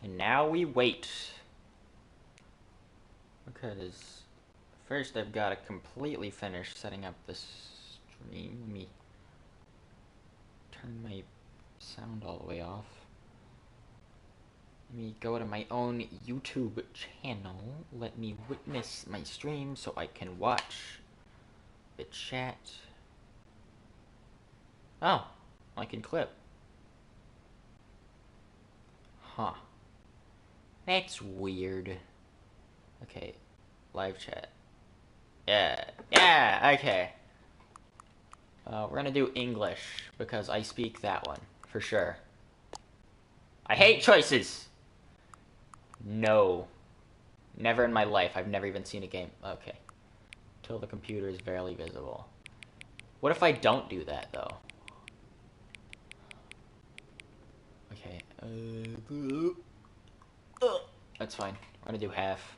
And now we wait. Because first I've got to completely finish setting up this stream. Let me turn my sound all the way off. Let me go to my own YouTube channel. Let me witness my stream so I can watch the chat. Oh, I can clip. Huh. That's weird. Okay, live chat. Yeah, okay. We're gonna do English, because I speak that one, for sure. I hate choices! No. Never in my life. I've never even seen a game. Okay. Till the computer is barely visible. What if I don't do that, though? Okay. That's fine. We're gonna do half.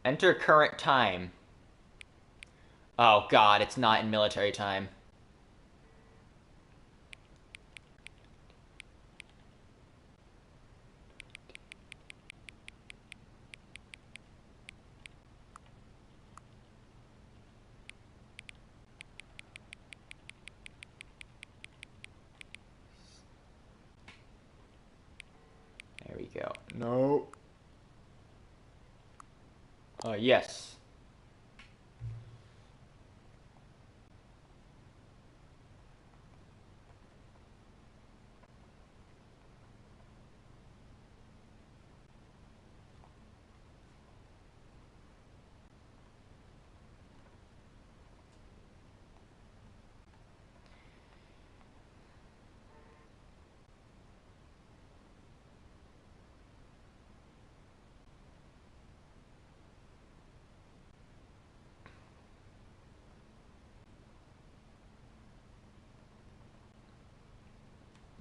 Enter current time. Oh god, it's not in military time. There we go. No. Oh, yes.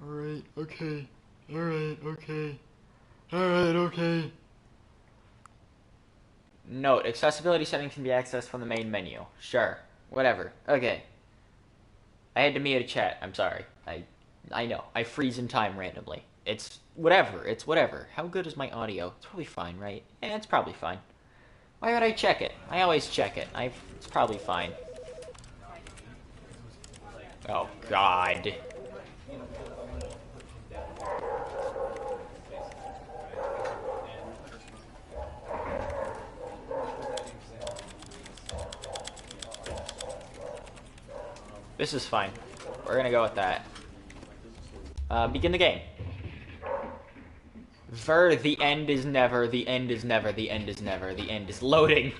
Alright, okay. Alright, okay. Alright, okay. Note, accessibility settings can be accessed from the main menu. Sure. Whatever. Okay. I had to mute a chat. I'm sorry. I know. I freeze in time randomly. It's whatever. It's whatever. How good is my audio? It's probably fine, right? Yeah, it's probably fine. Why would I check it? I always check it. It's probably fine. Oh, God. This is fine. We're gonna go with that. Begin the game. The end is never, the end is never, the end is never, the end is loading.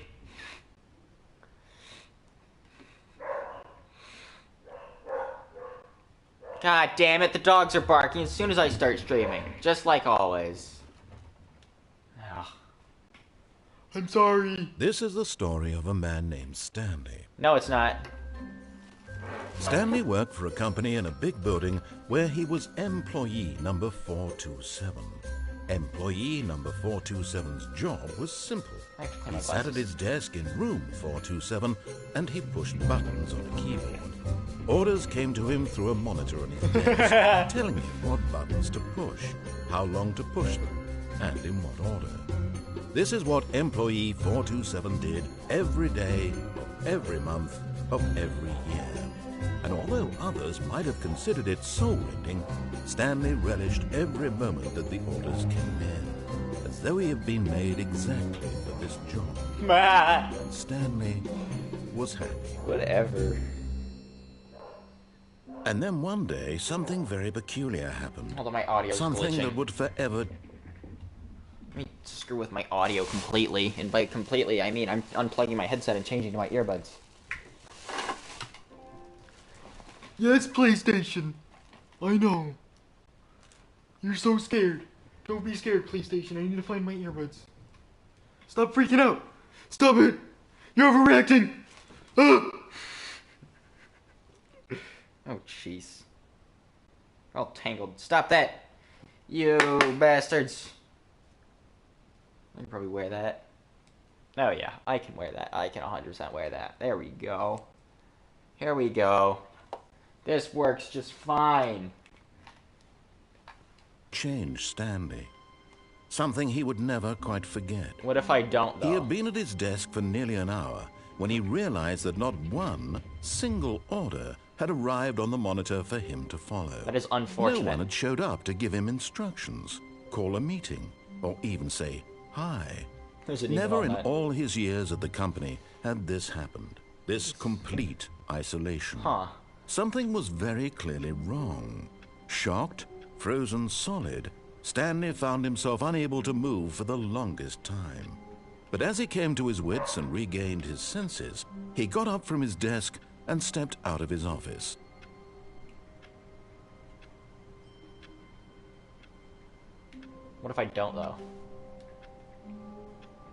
God damn it, the dogs are barking as soon as I start streaming. Just like always. Ugh. I'm sorry. This is the story of a man named Stanley. No, it's not. Stanley worked for a company in a big building where he was employee number 427. Employee number 427's job was simple. He sat at his desk in room 427 and he pushed buttons on a keyboard. Orders came to him through a monitor on his desk, telling him what buttons to push, how long to push them, and in what order. This is what employee 427 did every day of every month of every year. And although others might have considered it soul-rending, Stanley relished every moment that the orders came in, as though he had been made exactly for this job. And Stanley was happy. Whatever. And then one day, something very peculiar happened. Although my audio's something glitching. that would forever... Let me screw with my audio completely. And by completely, I mean I'm unplugging my headset and changing to my earbuds. Yes, PlayStation. I know. You're so scared. Don't be scared, PlayStation. I need to find my earbuds. Stop freaking out. Stop it. You're overreacting. Ah! Oh, jeez. All tangled. Stop that. You bastards. I can probably wear that. Oh, yeah. I can wear that. I can 100% wear that. There we go. Here we go. This works just fine. changed Stanley. Something he would never quite forget. What if I don't, though? He had been at his desk for nearly an hour when he realized that not one single order had arrived on the monitor for him to follow. That is unfortunate. No one had showed up to give him instructions, call a meeting, or even say hi. Never in all his years at the company had this happened. This complete isolation. Something was very clearly wrong. Shocked, frozen solid, Stanley found himself unable to move for the longest time. But as he came to his wits and regained his senses, he got up from his desk and stepped out of his office. What if I don't, though?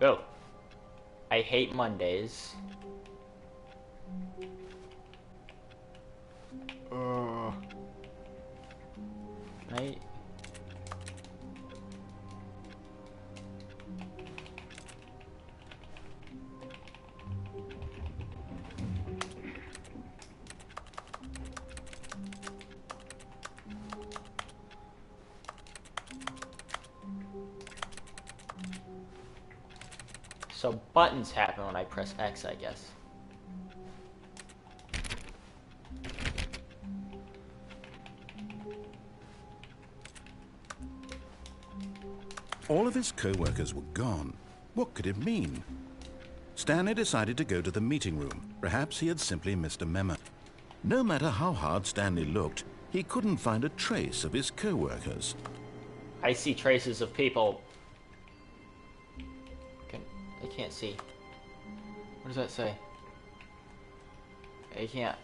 Oh. I hate Mondays. Right? So buttons happen when I press X, I guess. All of his co-workers were gone. What could it mean? Stanley decided to go to the meeting room. Perhaps he had simply missed a memo. No matter how hard Stanley looked, he couldn't find a trace of his co-workers. I see traces of people. I can't see. What does that say? I can't.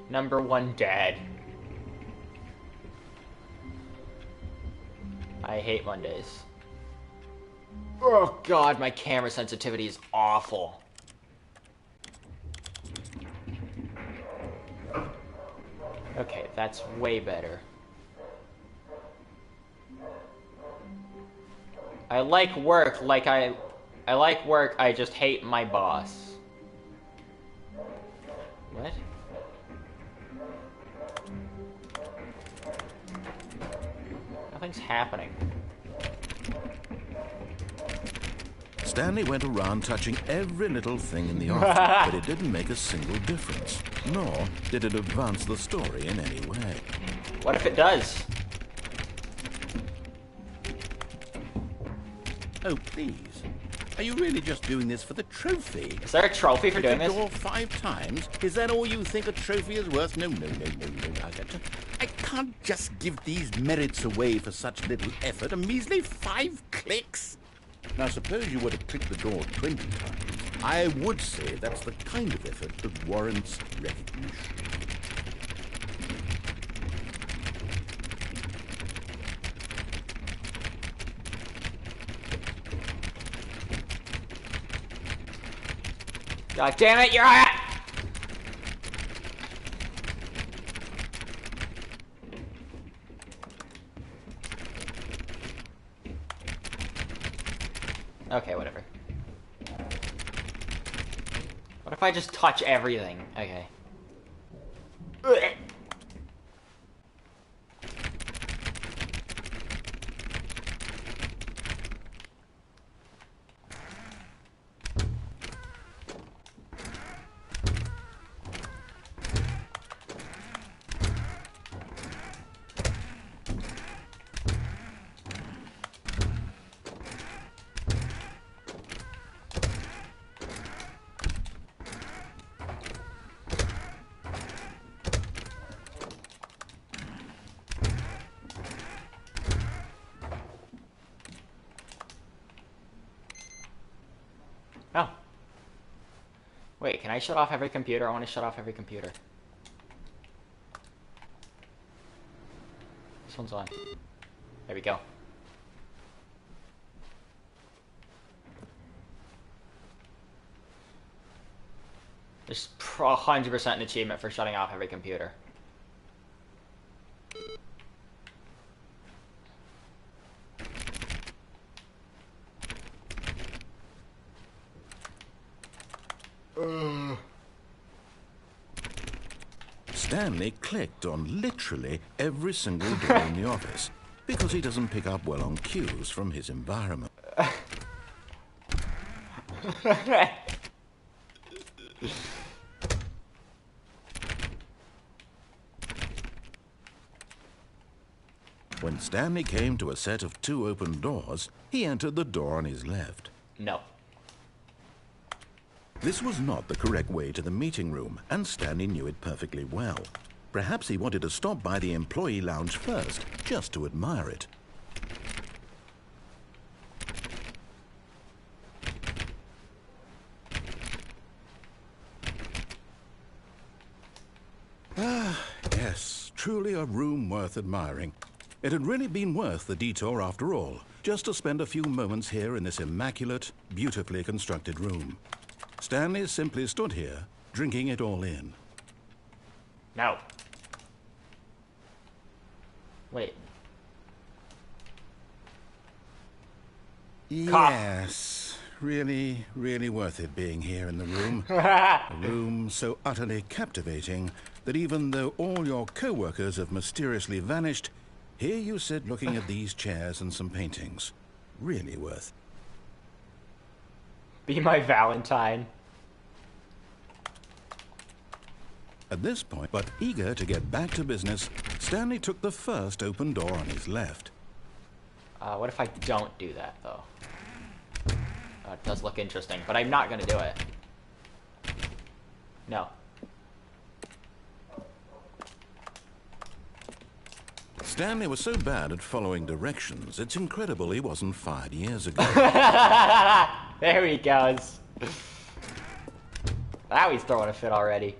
Number 1 dad. I hate Mondays. Oh god, my camera sensitivity is awful. Okay, that's way better. I like work like I like work, I just hate my boss. What? Nothing's happening. Stanley went around touching every little thing in the office, but it didn't make a single difference, nor did it advance the story in any way. What if it does? Oh, please. Are you really just doing this for the trophy? Is there a trophy for doing this? The door 5 times? Is that all you think a trophy is worth? No. I can't just give these merits away for such little effort. A measly 5 clicks. Now, suppose you were to click the door 20 times. I would say that's the kind of effort that warrants recognition. God damn it, you're at! Okay, whatever. What if I just touch everything? Okay. Ugh. Oh. Wait, can I shut off every computer? I want to shut off every computer. This one's on. There we go. There's 100% an achievement for shutting off every computer. Stanley clicked on literally every single door in the office because he doesn't pick up well on cues from his environment. When Stanley came to a set of 2 open doors, he entered the door on his left. No. This was not the correct way to the meeting room, and Stanley knew it perfectly well. Perhaps he wanted to stop by the employee lounge first, just to admire it. Ah, yes, truly a room worth admiring. It had really been worth the detour after all, just to spend a few moments here in this immaculate, beautifully constructed room. Stanley simply stood here, drinking it all in. No. Wait. Yes, really, really worth it being here in the room. A room so utterly captivating that even though all your co-workers have mysteriously vanished, here you sit looking at these chairs and some paintings. Really worth. Be my Valentine. At this point, but eager to get back to business, Stanley took the first open door on his left. What if I don't do that, though? It does look interesting, but I'm not gonna do it. No. Stanley was so bad at following directions, it's incredible he wasn't fired years ago. There he goes. Now he's throwing a fit already.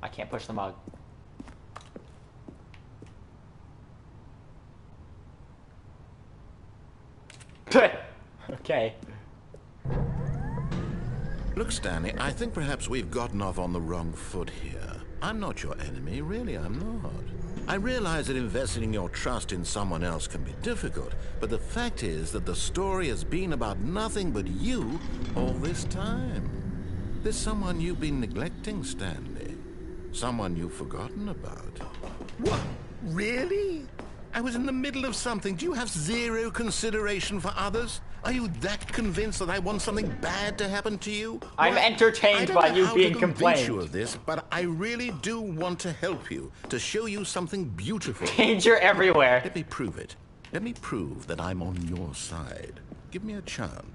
I can't push the mug. Okay. Look, Stanley, I think perhaps we've gotten off on the wrong foot here. I'm not your enemy, really, I'm not. I realize that investing your trust in someone else can be difficult, but the fact is that the story has been about nothing but you all this time. There's someone you've been neglecting, Stanley. Someone you've forgotten about. What? Really? I was in the middle of something. Do you have zero consideration for others? Are you that convinced that I want something bad to happen to you? I'm entertained by you being complained. I don't know how to convince you of this, but I really do want to help you, to show you something beautiful. Danger everywhere. Let me prove it. Let me prove that I'm on your side. Give me a chance.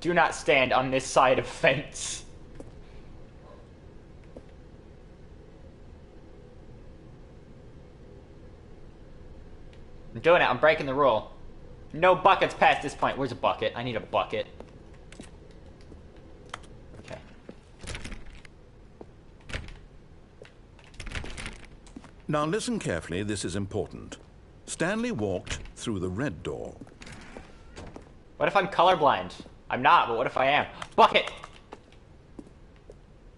Do not stand on this side of fence. I'm doing it. I'm breaking the rule. No buckets past this point. Where's a bucket? I need a bucket. Okay. Now listen carefully, this is important. Stanley walked through the red door. What if I'm colorblind? I'm not, but what if I am? Bucket!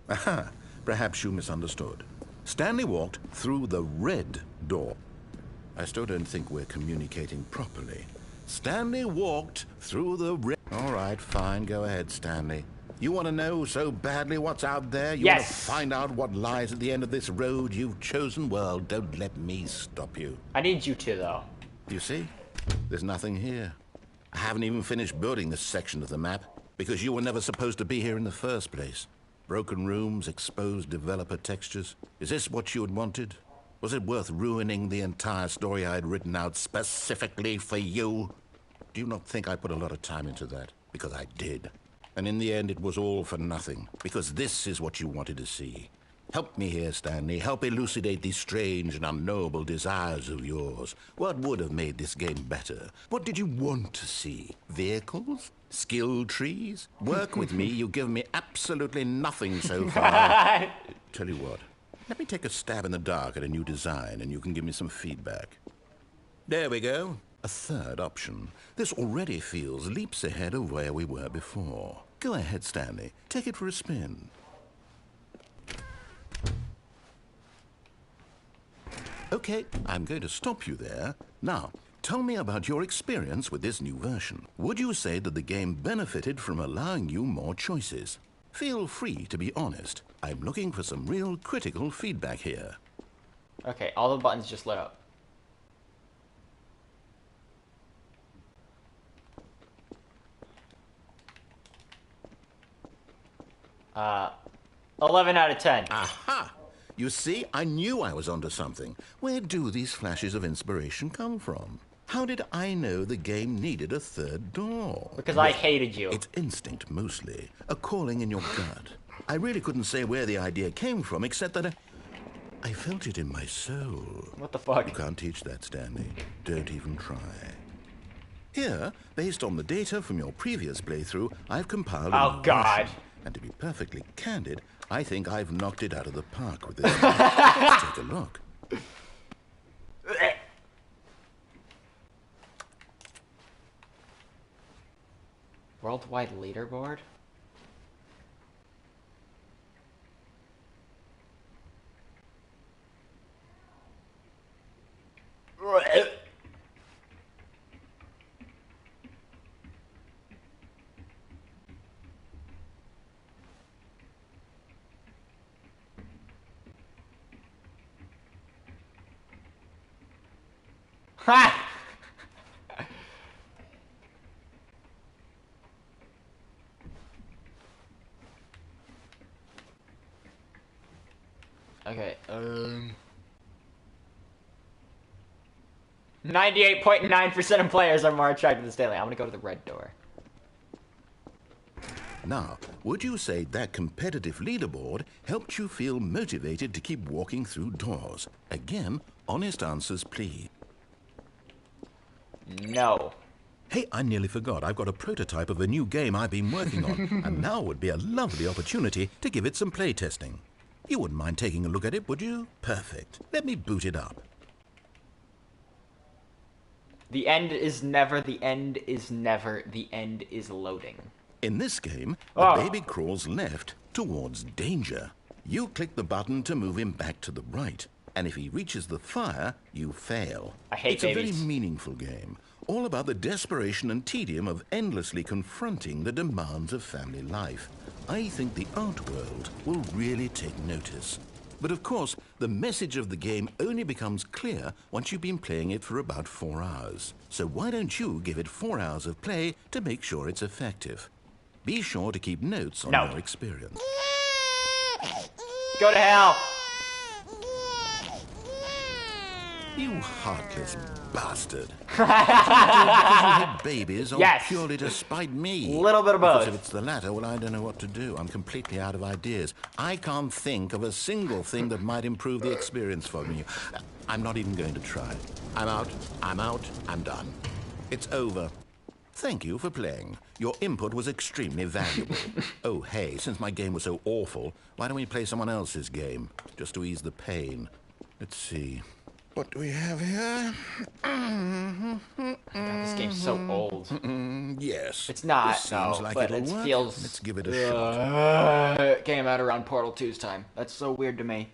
Aha, perhaps you misunderstood. Stanley walked through the red door. I still don't think we're communicating properly. Stanley walked through the red... All right, fine, go ahead, Stanley. You want to know so badly what's out there? You want to find out what lies at the end of this road you've chosen? Well, don't let me stop you. I need you to, though. You see? There's nothing here. I haven't even finished building this section of the map, because you were never supposed to be here in the first place. Broken rooms, exposed developer textures. Is this what you had wanted? Was it worth ruining the entire story I had written out specifically for you? Do you not think I put a lot of time into that? Because I did. And in the end, it was all for nothing, because this is what you wanted to see. Help me here, Stanley. Help elucidate these strange and unknowable desires of yours. What would have made this game better? What did you want to see? Vehicles? Skill trees? Work with me. You've given me absolutely nothing so far. Tell you what. Let me take a stab in the dark at a new design, and you can give me some feedback. There we go. A third option. This already feels leaps ahead of where we were before. Go ahead, Stanley. Take it for a spin. Okay, I'm going to stop you there. Now, tell me about your experience with this new version. Would you say that the game benefited from allowing you more choices? Feel free to be honest. I'm looking for some real critical feedback here. Okay, all the buttons just lit up. 11 out of 10. Aha! You see, I knew I was onto something. Where do these flashes of inspiration come from? How did I know the game needed a third door? Because I hated you. It's instinct, mostly. A calling in your gut. I really couldn't say where the idea came from, except that I felt it in my soul. What the fuck? You can't teach that, Stanley. Don't even try. Here, based on the data from your previous playthrough, I've compiled a new God. version. And to be perfectly candid, I think I've knocked it out of the park with this. Let's take a look. Worldwide leaderboard? Ha! Okay, 98.9% of players are more attracted to Stanley. I'm gonna go to the red door. Now, would you say that competitive leaderboard helped you feel motivated to keep walking through doors? Again, honest answers, please. No. Hey, I nearly forgot. I've got a prototype of a new game I've been working on, and now would be a lovely opportunity to give it some play testing. You wouldn't mind taking a look at it, would you? Perfect. Let me boot it up. The end is never, the end is never, the end is loading. In this game, the baby crawls left towards danger. You click the button to move him back to the right, and if he reaches the fire, you fail. I hate It's babies. a very meaningful game, all about the desperation and tedium of endlessly confronting the demands of family life. I think the art world will really take notice. But of course, the message of the game only becomes clear once you've been playing it for about 4 hours. So why don't you give it 4 hours of play to make sure it's effective? Be sure to keep notes on your experience. Go to hell! You heartless bastard. Because you hate babies or Yes. purely to spite me? Little bit of both. Because if it's the latter, well, I don't know what to do. I'm completely out of ideas. I can't think of a single thing that might improve the experience for me. I'm not even going to try. I'm out, I'm done. It's over. Thank you for playing. Your input was extremely valuable. Oh, hey, since my game was so awful, why don't we play someone else's game? Just to ease the pain. Let's see. What do we have here? God, this game's so old. Yes. It's not, This seems no, like but it'll it work. feels... Let's give it a shot. It came out around Portal 2's time. That's so weird to me.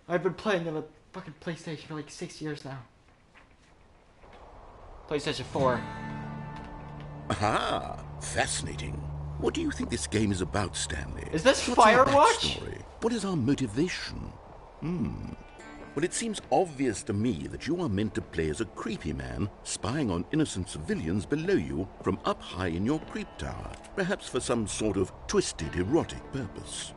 I've been playing on a fucking PlayStation for like 6 years now. PlayStation 4. Aha! Fascinating. What do you think this game is about, Stanley? Is this What's our Firewatch? backstory? What is our motivation? Well, it seems obvious to me that you are meant to play as a creepy man spying on innocent civilians below you from up high in your creep tower, perhaps for some sort of twisted erotic purpose.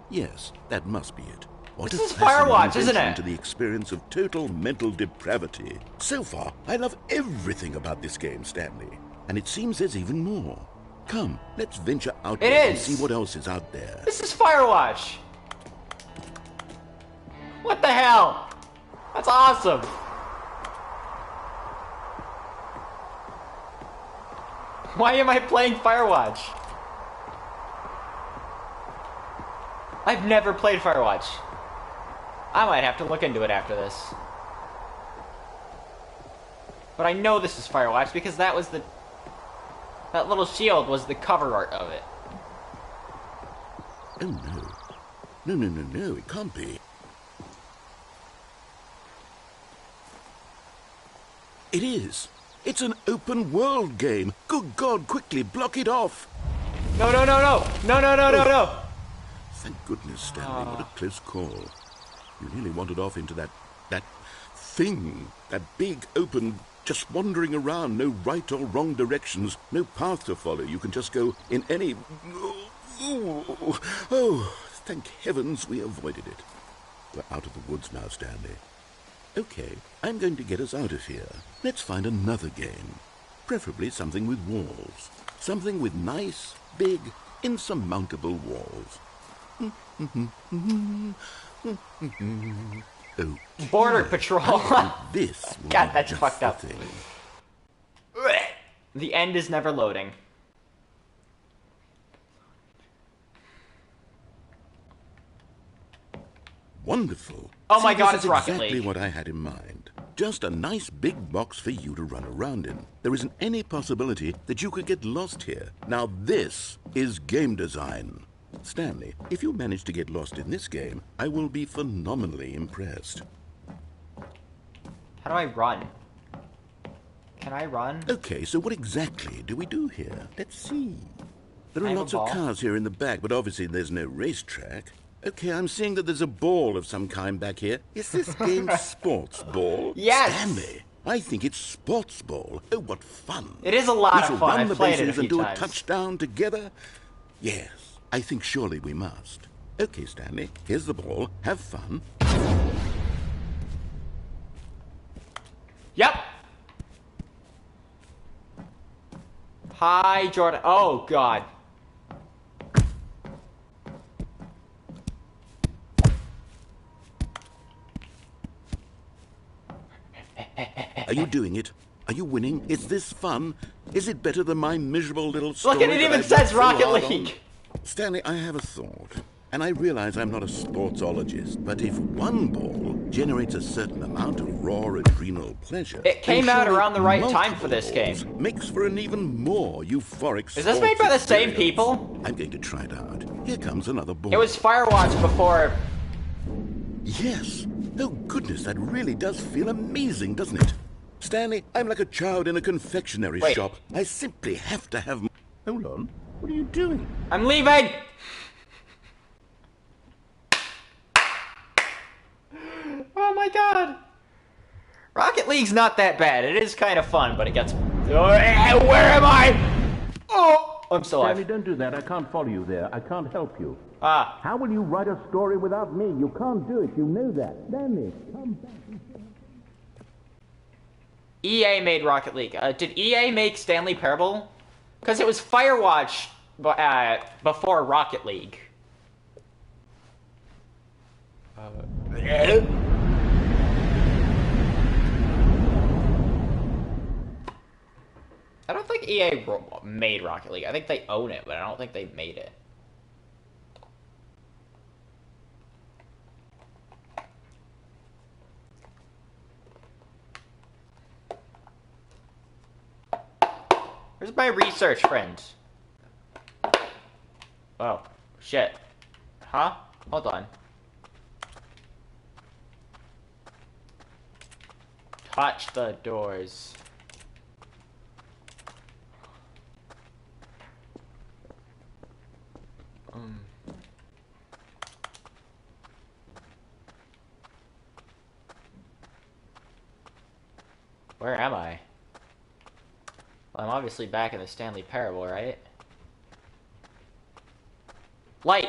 Yes, that must be it. What This a is Firewatch, fascinating isn't invention it? to the experience of total mental depravity. So far, I love everything about this game, Stanley. And it seems there's even more. Come, let's venture out and is. see what else is out there. This is Firewatch! What the hell? That's awesome! Why am I playing Firewatch? I've never played Firewatch. I might have to look into it after this. But I know this is Firewatch because that was the... That little shield was the cover art of it. Oh, no. No, it can't be. It is. It's an open world game. Good God, quickly, block it off. No, no, no, no. No, no, no, no, no. Thank goodness, Stanley. What a close call. You really wandered off into that thing. That big, open, just wandering around. No right or wrong directions. No path to follow. You can just go in any... Oh, thank heavens we avoided it. We're out of the woods now, Stanley. Okay, I'm going to get us out of here. Let's find another game. Preferably something with walls. Something with nice, big, insurmountable walls. Oh, Border Patrol. this will God, be that's just fucked the up. thing. The end is never loading. Wonderful. Oh my See, God, this it's is Rocket exactly League. what I had in mind. Just a nice big box for you to run around in. There isn't any possibility that you could get lost here. Now this is game design. Stanley, if you manage to get lost in this game, I will be phenomenally impressed. How do I run? Can I run? Okay, so what exactly do we do here? Let's see. There I are have a lots of ball. cars here in the back, but obviously there's no racetrack. Okay, I'm seeing that there's a ball of some kind back here. Is this game sports ball? Yes! Stanley, I think it's sports ball. Oh, what fun. It is a lot We of shall fun. run I've the played it a bases few and do times. a touchdown together? Yes, I think surely we must. Okay, Stanley, here's the ball. Have fun. Yep. Hi, Jordan. Oh, God. Are you doing it? Are you winning? Is this fun? Is it better than my miserable little story? Look, and it that even I've says worked so Rocket hard on? League. Stanley, I have a thought. And I realize I'm not a sportsologist, but if one ball generates a certain amount of raw adrenal pleasure... It came then out surely around the right time for multiple this game. balls makes for an even more euphoric Is this made by the sports same experience. people? I'm going to try it out. Here comes another ball. It was Firewatch before... Yes. Oh, goodness, that really does feel amazing, doesn't it? Stanley, I'm like a child in a confectionery Wait. shop. I simply have to have... Hold on. What are you doing? I'm leaving! Oh my God! Rocket League's not that bad. It is kind of fun, but it gets... Where am I? Oh! I'm still Stanley, alive. don't do that. I can't follow you there. I can't help you. Ah. How will you write a story without me? You can't do it. You know that. Stanley, come back. EA made Rocket League. Did EA make Stanley Parable? Because it was Firewatch before Rocket League. I don't think EA made Rocket League. I think they own it, but I don't think they made it. Where's my research friend? Oh, shit. Huh? Hold on. Touch the doors. Where am I? Well, I'm obviously back in the Stanley Parable, right? Light!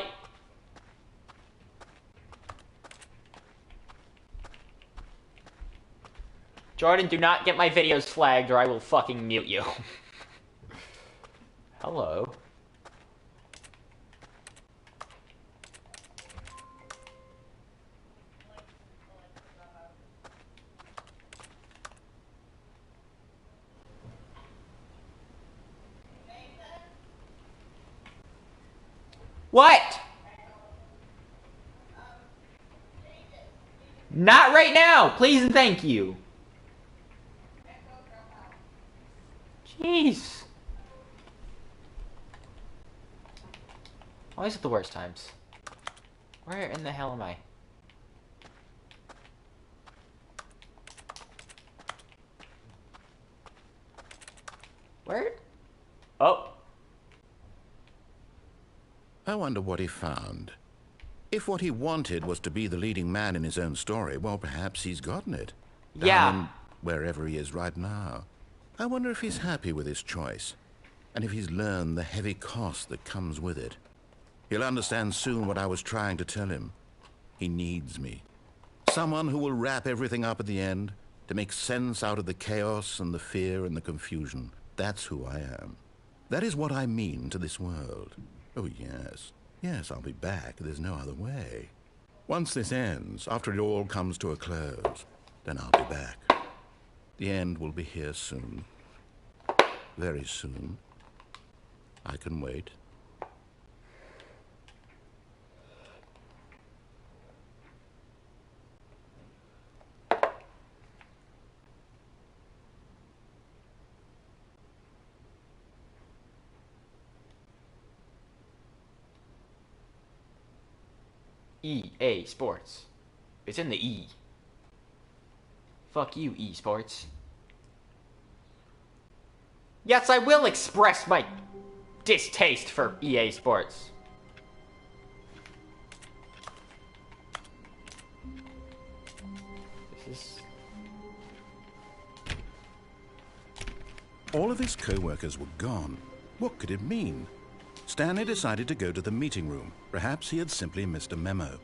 Jordan, do not get my videos flagged or I will fucking mute you. Hello. What? Not right now, please and thank you. Jeez. Always at the worst times. Where in the hell am I? Where? Oh. I wonder what he found. If what he wanted was to be the leading man in his own story, well, perhaps he's gotten it. Yeah. Down wherever he is right now. I wonder if he's happy with his choice, and if he's learned the heavy cost that comes with it. He'll understand soon what I was trying to tell him. He needs me. Someone who will wrap everything up at the end, to make sense out of the chaos and the fear and the confusion. That's who I am. That is what I mean to this world. Oh, yes. Yes, I'll be back. There's no other way. Once this ends, after it all comes to a close, then I'll be back. The end will be here soon. Very soon. I can wait. EA Sports. It's in the E. Fuck you, E Sports. Yes, I will express my distaste for EA Sports. This is... All of his co-workers were gone. What could it mean? Stanley decided to go to the meeting room. Perhaps he had simply missed a memo.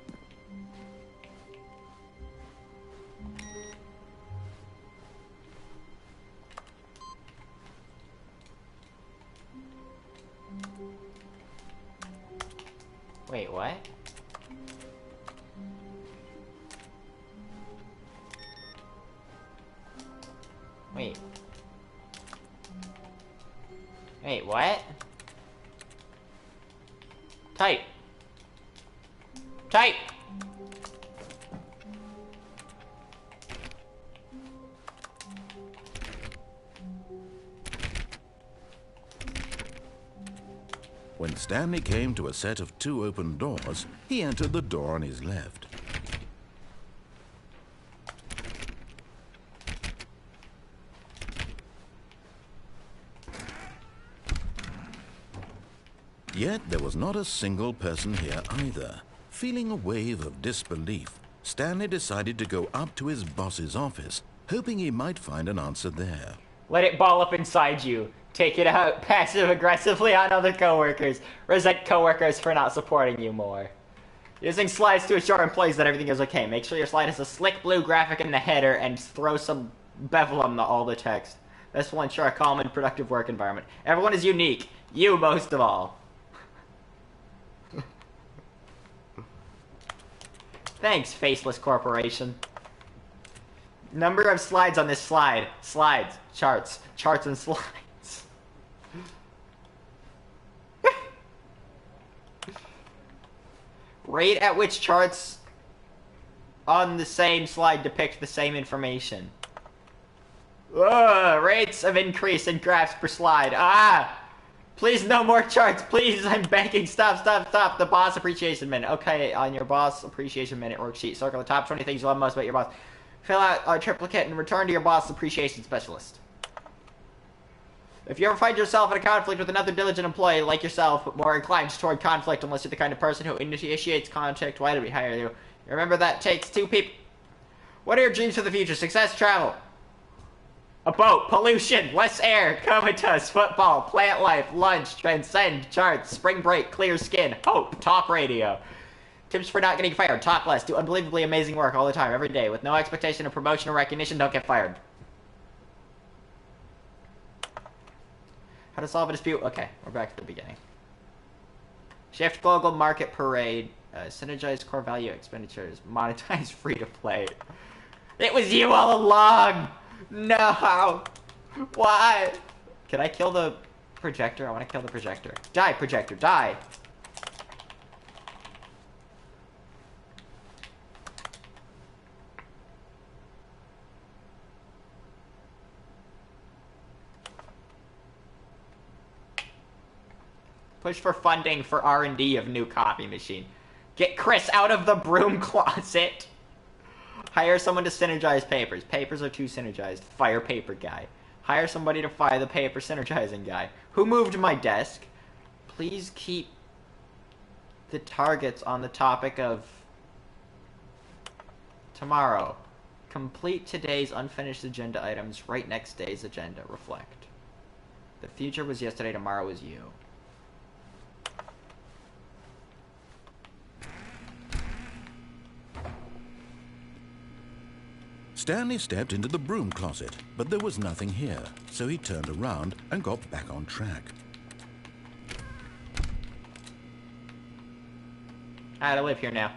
Wait, what? Wait. Wait, what? Type. Type. When Stanley came to a set of 2 open doors, he entered the door on his left. Yet there was not a single person here either. Feeling a wave of disbelief, Stanley decided to go up to his boss's office, hoping he might find an answer there. Let it ball up inside you. Take it out passive-aggressively on other coworkers. Resent coworkers for not supporting you more. Using slides to assure employees that everything is okay. Make sure your slide has a slick blue graphic in the header and throw some bevel on all the text. This will ensure a calm and productive work environment. Everyone is unique. You most of all. Thanks, faceless corporation. Number of slides on this slide. Slides. Charts. Charts and slides. Rate at which charts on the same slide depict the same information. Rates of increase in graphs per slide. Please, no more charts. Please, I'm begging. Stop, stop, stop. The boss appreciation minute. Okay, on your boss appreciation minute worksheet, circle the top 20 things you love most about your boss. Fill out a triplicate and return to your boss appreciation specialist. If you ever find yourself in a conflict with another diligent employee like yourself, but more inclined toward conflict unless you're the kind of person who initiates conflict, why did we hire you? Remember that takes 2 people. What are your dreams for the future? Success, travel. A boat, pollution, less air, comatose, football, plant life, lunch, transcend, charts, spring break, clear skin, hope, talk radio. Tips for not getting fired. Talk less. Do unbelievably amazing work all the time, every day. With no expectation of promotion or recognition, don't get fired. How to solve a dispute. Okay, we're back to the beginning. Shift global market parade. Synergize core value expenditures. Monetize free to play. It was you all along! No! Why? Can I kill the projector? I want to kill the projector. Die, projector, die! Push for funding for R&D of new copy machine. Get Chris out of the broom closet. Hire someone to synergize papers. Papers are too synergized. Fire paper guy. Hire somebody to fire the paper synergizing guy. Who moved my desk? Please keep the targets on the topic of tomorrow. Complete today's unfinished agenda items. Write next day's agenda. Reflect. The future was yesterday, tomorrow is you. Stanley stepped into the broom closet, but there was nothing here, so he turned around and got back on track. I live here now.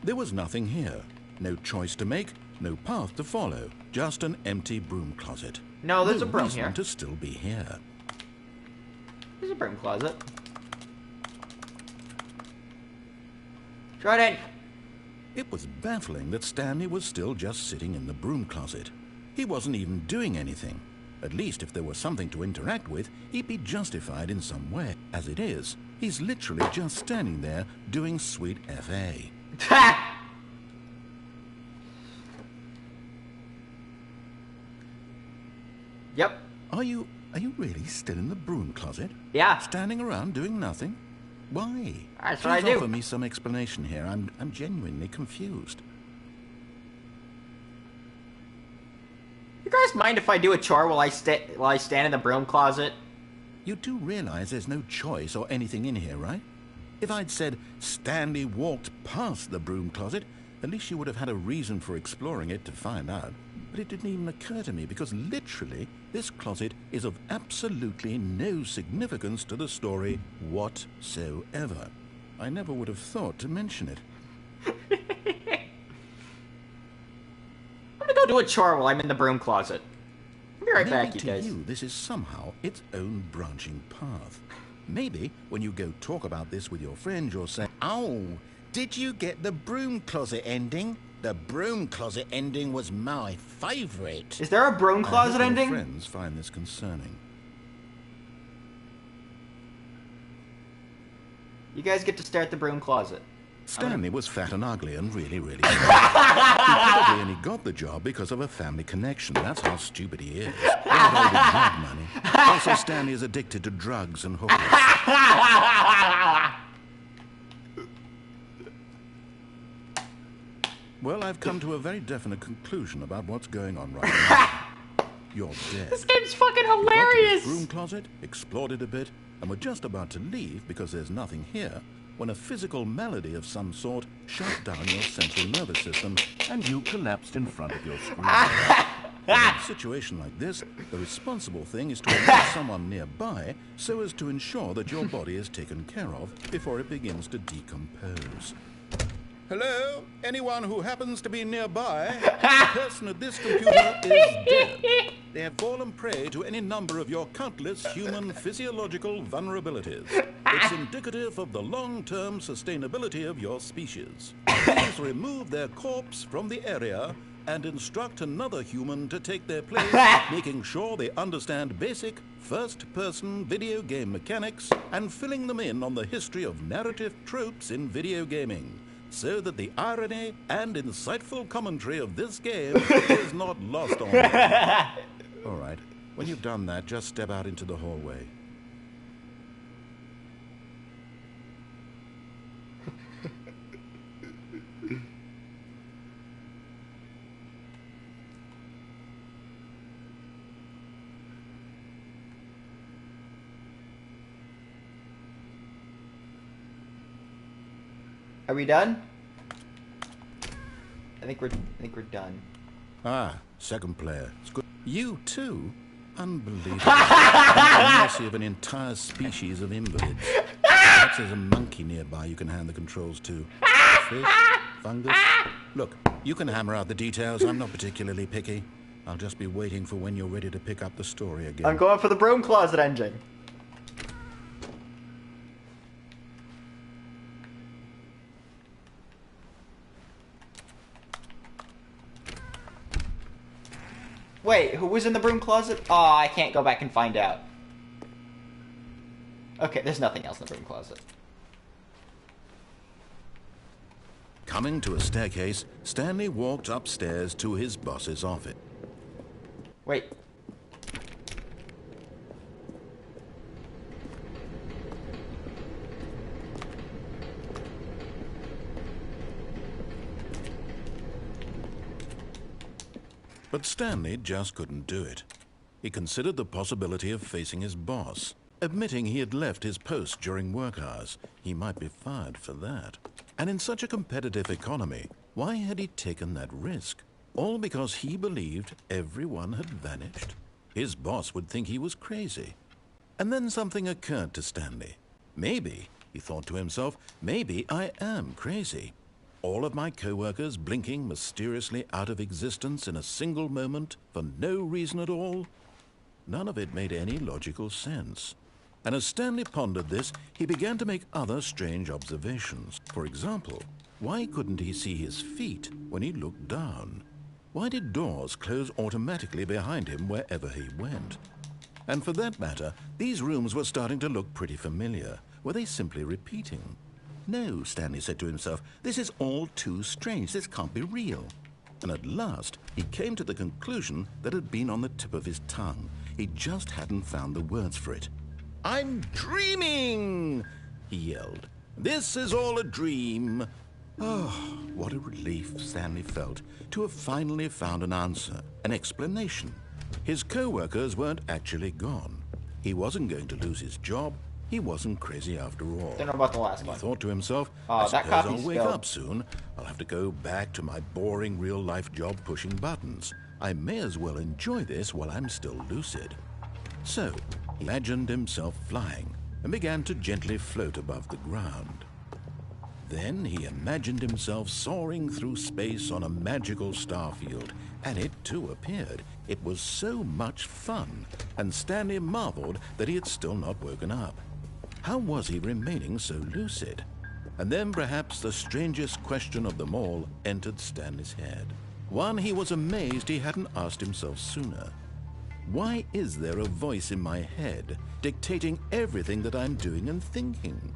There was nothing here. No choice to make, no path to follow, just an empty broom closet. No, there's no a broom reason here. To still be here. There's a broom closet. Jordan! It was baffling that Stanley was still just sitting in the broom closet. He wasn't even doing anything. At least if there was something to interact with, he'd be justified in some way. As it is, he's literally just standing there doing sweet FA. Ha! Yep. Are you really still in the broom closet? Yeah. Standing around doing nothing? Why? That's what I Please do. offer me some explanation here. I'm genuinely confused. You guys mind if I do a chore while I stand in the broom closet? You do realize there's no choice or anything in here, right? If I'd said Stanley walked past the broom closet, at least you would have had a reason for exploring it to find out. But it didn't even occur to me because literally this closet is of absolutely no significance to the story whatsoever. I never would have thought to mention it. I'm gonna go do a chore while I'm in the broom closet. I'll be right Maybe back, you to guys. you, this is somehow its own branching path. Maybe when you go talk about this with your friends, you'll say, "Oh, did you get the broom closet ending? The broom closet ending was my favorite." Is there a broom closet I hope ending? your friends find this concerning. You guys get to stare at the broom closet. Stanley was fat and ugly and really, really smart. He probably only got the job because of a family connection. That's how stupid he is. Or all the drug money. Also, Stanley is addicted to drugs and hookers. Well, I've come to a very definite conclusion about what's going on right now. You're dead. This game's fucking Got to this hilarious! broom closet, explored it a bit, and were just about to leave because there's nothing here, when a physical malady of some sort shut down your central nervous system and you collapsed in front of your screen. In a situation like this, the responsible thing is to alert someone nearby so as to ensure that your body is taken care of before it begins to decompose. Hello? Anyone who happens to be nearby? The person at this computer is dead. They have fallen prey to any number of your countless human physiological vulnerabilities. It's indicative of the long-term sustainability of your species. Please remove their corpse from the area and instruct another human to take their place, making sure they understand basic first-person video game mechanics and filling them in on the history of narrative tropes in video gaming, so that the irony and insightful commentary of this game is not lost on them. All right, when you've done that, just step out into the hallway. Are we done? I think we're done. Ah, second player. It's good. You too? Unbelievable. At the mercy of an entire species of invalids. Perhaps there's a monkey nearby you can hand the controls to. Fish? Fungus? Look, you can hammer out the details. I'm not particularly picky. I'll just be waiting for when you're ready to pick up the story again. I'm going for the broom closet ending. Wait, who was in the broom closet? Oh, I can't go back and find out. Okay, there's nothing else in the broom closet. Coming to a staircase, Stanley walked upstairs to his boss's office. Wait, But Stanley just couldn't do it. He considered the possibility of facing his boss, admitting he had left his post during work hours. He might be fired for that. And in such a competitive economy, why had he taken that risk? All because he believed everyone had vanished? His boss would think he was crazy. And then something occurred to Stanley. Maybe, he thought to himself, maybe I am crazy. All of my co-workers blinking mysteriously out of existence in a single moment for no reason at all? None of it made any logical sense. And as Stanley pondered this, he began to make other strange observations. For example, why couldn't he see his feet when he looked down? Why did doors close automatically behind him wherever he went? And for that matter, these rooms were starting to look pretty familiar. Were they simply repeating? No, Stanley said to himself, this is all too strange. This can't be real. And at last, he came to the conclusion that had been on the tip of his tongue. He just hadn't found the words for it. "I'm dreaming!" he yelled. "This is all a dream." Oh, what a relief Stanley felt to have finally found an answer, an explanation. His co-workers weren't actually gone. He wasn't going to lose his job. He wasn't crazy after all. Don't know about the last one. He thought to himself, Oh, I that suppose copy I'll wake spilled. up soon. I'll have to go back to my boring real-life job pushing buttons. I may as well enjoy this while I'm still lucid. So, he imagined himself flying and began to gently float above the ground. Then he imagined himself soaring through space on a magical starfield, and it too appeared. It was so much fun, and Stanley marveled that he had still not woken up. How was he remaining so lucid? And then perhaps the strangest question of them all entered Stanley's head. One he was amazed he hadn't asked himself sooner. Why is there a voice in my head dictating everything that I'm doing and thinking?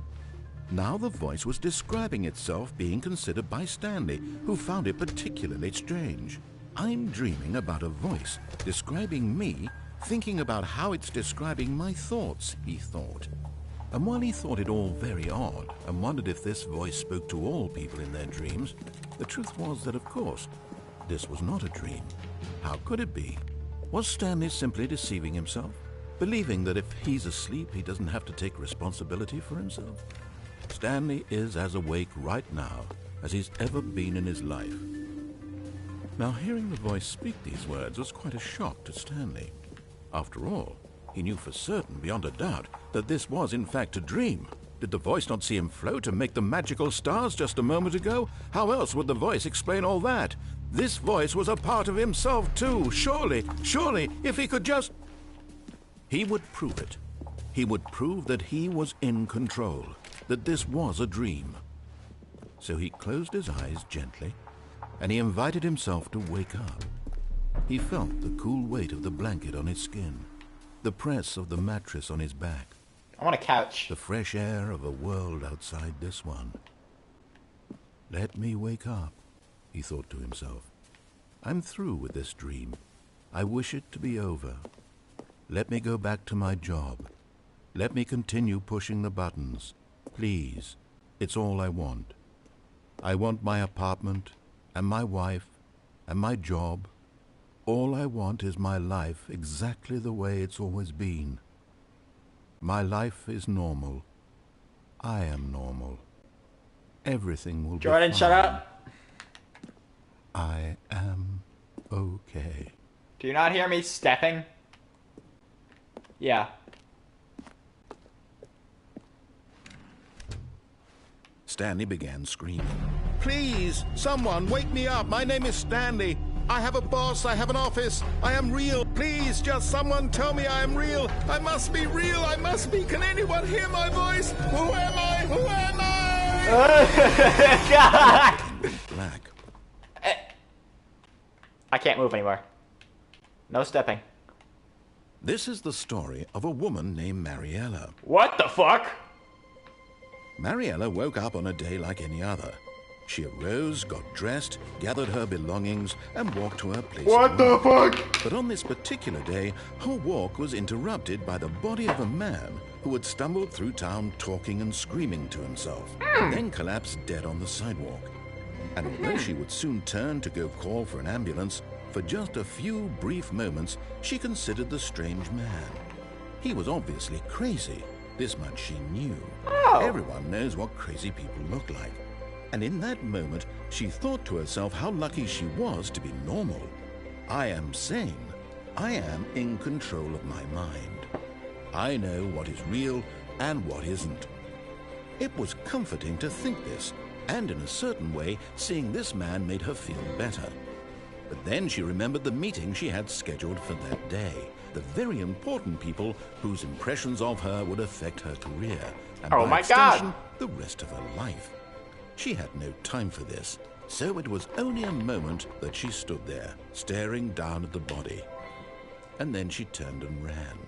Now the voice was describing itself being considered by Stanley, who found it particularly strange. I'm dreaming about a voice describing me, thinking about how it's describing my thoughts, he thought. And while he thought it all very odd and wondered if this voice spoke to all people in their dreams, the truth was that, of course, this was not a dream. How could it be? Was Stanley simply deceiving himself, believing that if he's asleep, he doesn't have to take responsibility for himself? Stanley is as awake right now as he's ever been in his life. Now, hearing the voice speak these words was quite a shock to Stanley. After all, he knew for certain, beyond a doubt, that this was in fact a dream. Did the voice not see him float and make the magical stars just a moment ago? How else would the voice explain all that? This voice was a part of himself too. Surely, if he could just... He would prove it. He would prove that he was in control, that this was a dream. So he closed his eyes gently, and he invited himself to wake up. He felt the cool weight of the blanket on his skin, the press of the mattress on his back, I want a couch. the fresh air of a world outside this one. Let me wake up, he thought to himself. I'm through with this dream. I wish it to be over. Let me go back to my job. Let me continue pushing the buttons. Please, it's all I want. I want my apartment, and my wife, and my job. All I want is my life exactly the way it's always been. My life is normal. I am normal. Everything will Jordan, be fine. shut up. I am okay. Do you not hear me stepping? Yeah. Stanley began screaming. Please, someone, wake me up. My name is Stanley. I have a boss. I have an office. I am real. Please, just someone tell me I am real. I must be real. I must be. Can anyone hear my voice? Who am I? Who am I? God! Black. I can't move anymore. No stepping. This is the story of a woman named Mariella. What the fuck? Mariella woke up on a day like any other. She arose, got dressed, gathered her belongings, and walked to her place. What the fuck? But on this particular day, her walk was interrupted by the body of a man who had stumbled through town talking and screaming to himself, and then collapsed dead on the sidewalk. And although she would soon turn to go call for an ambulance, for just a few brief moments she considered the strange man. He was obviously crazy. This much she knew. Oh. Everyone knows what crazy people look like. And in that moment, she thought to herself how lucky she was to be normal. I am sane. I am in control of my mind. I know what is real and what isn't. It was comforting to think this, and in a certain way, seeing this man made her feel better. But then she remembered the meeting she had scheduled for that day. The very important people whose impressions of her would affect her career, and Oh by my extension, God. the rest of her life. She had no time for this, so it was only a moment that she stood there, staring down at the body. And then she turned and ran.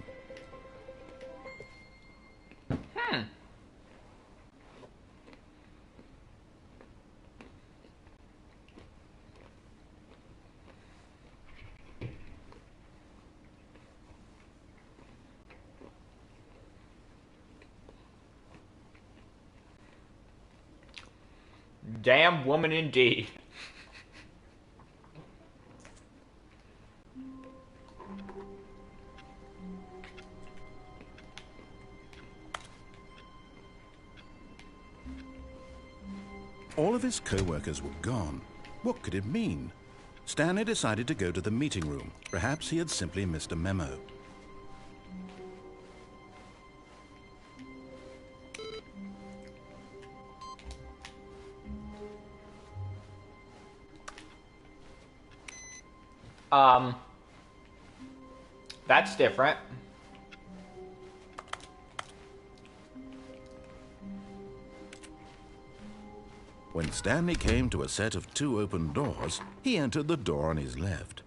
Damn woman indeed. All of his co-workers were gone. What could it mean? Stanley decided to go to the meeting room. Perhaps he had simply missed a memo. That's different. When Stanley came to a set of 2 open doors, he entered the door on his left.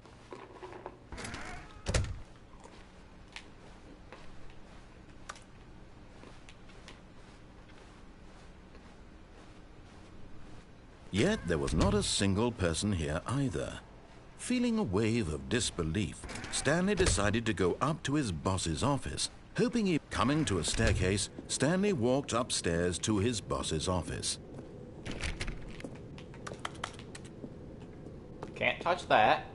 Yet there was not a single person here either. Feeling a wave of disbelief, Stanley decided to go up to his boss's office, hoping he... Coming to a staircase, Stanley walked upstairs to his boss's office. Can't touch that.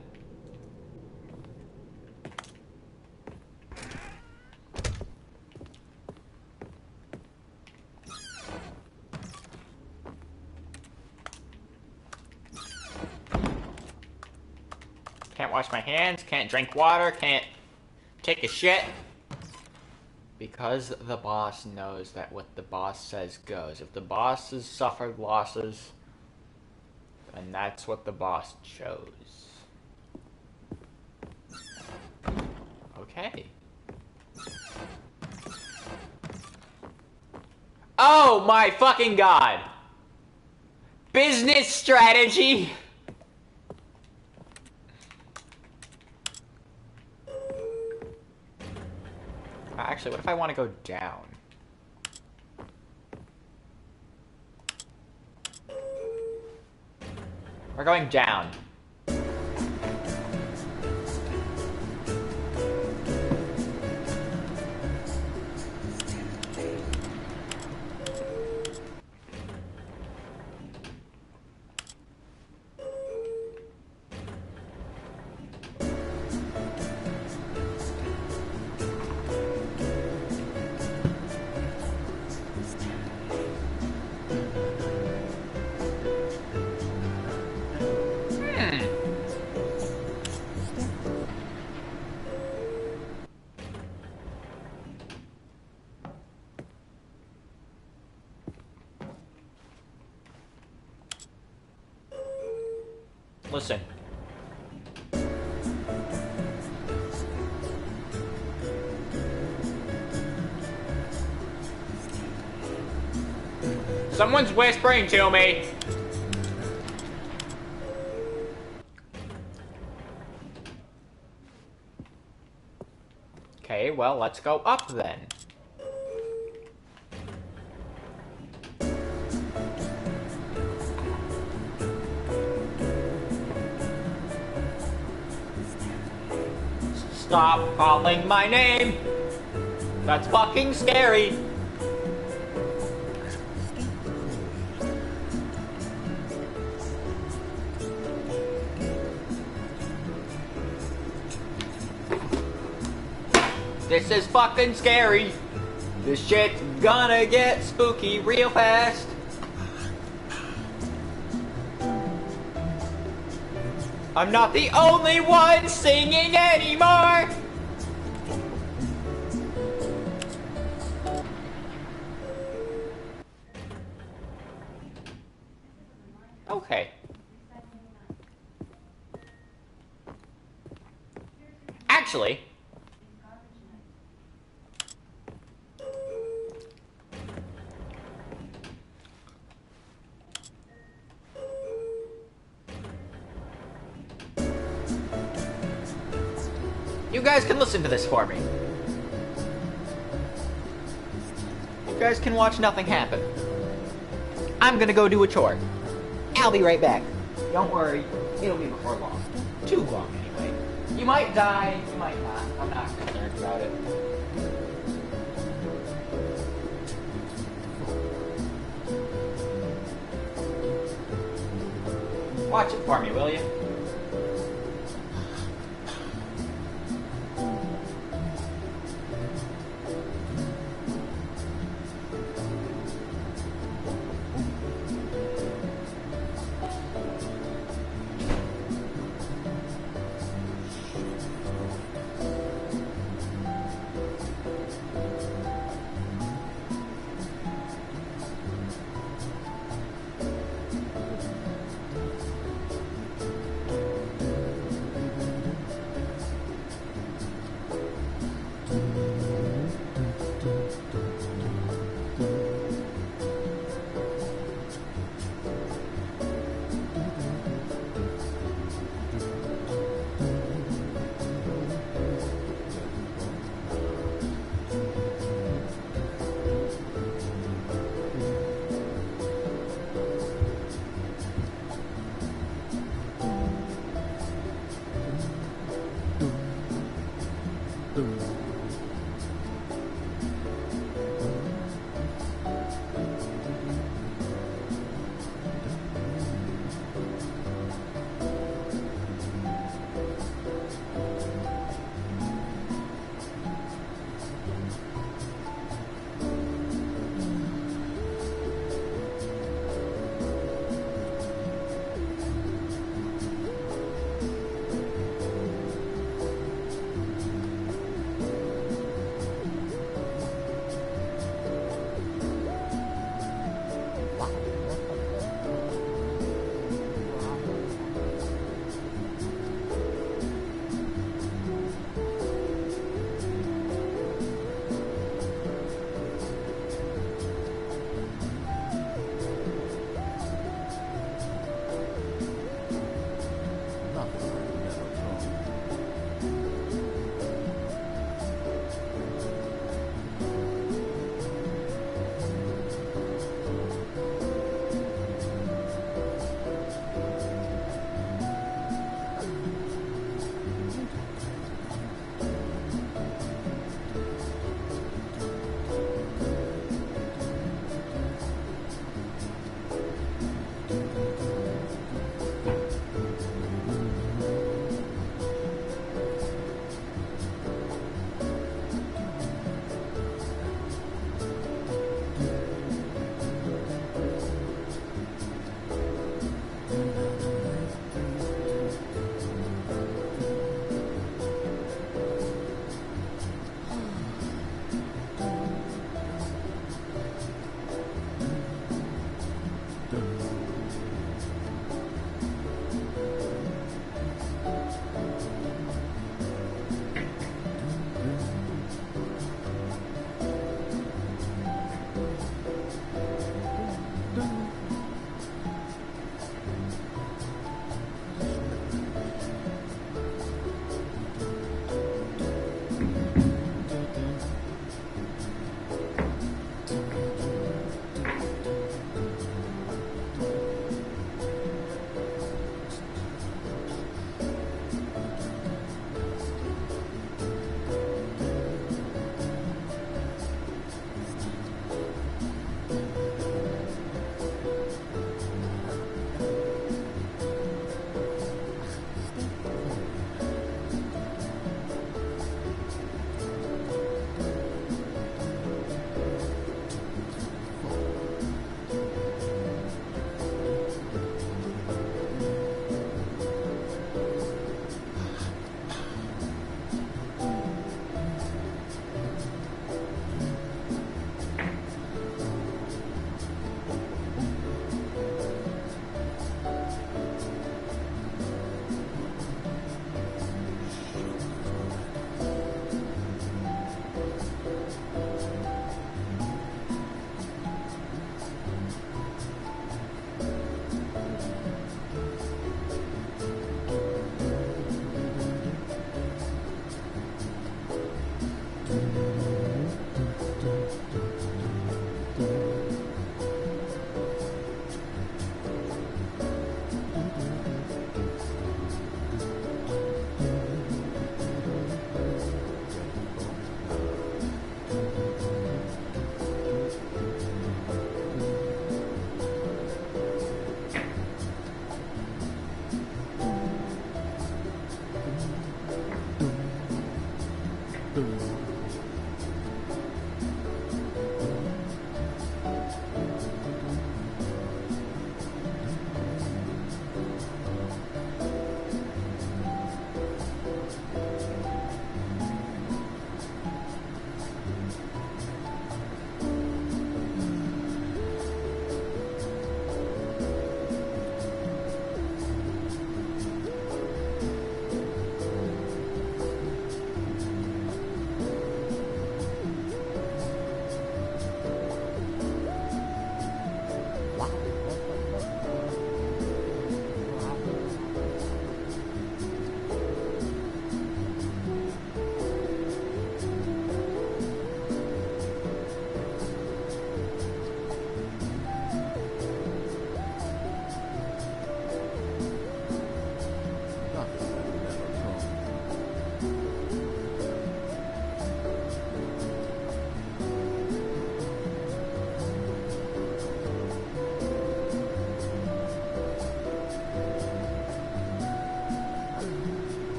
Can't wash my hands, can't drink water, can't take a shit. Because the boss knows that what the boss says goes. If the boss has suffered losses, then that's what the boss chose. Okay. Oh my fucking god! Business strategy! Actually, what if I want to go down? We're going down. Listen. Someone's whispering to me. Okay, well, let's go up then. Stop calling my name! That's fucking scary! This is fucking scary. This shit's gonna get spooky real fast. I'm not the only one singing anymore. Okay. Actually, you guys can listen to this for me. You guys can watch nothing happen. I'm gonna go do a chore. I'll be right back. Don't worry, it'll be before long. Too long, anyway. You might die, you might not. I'm not concerned about it. Watch it for me, will you?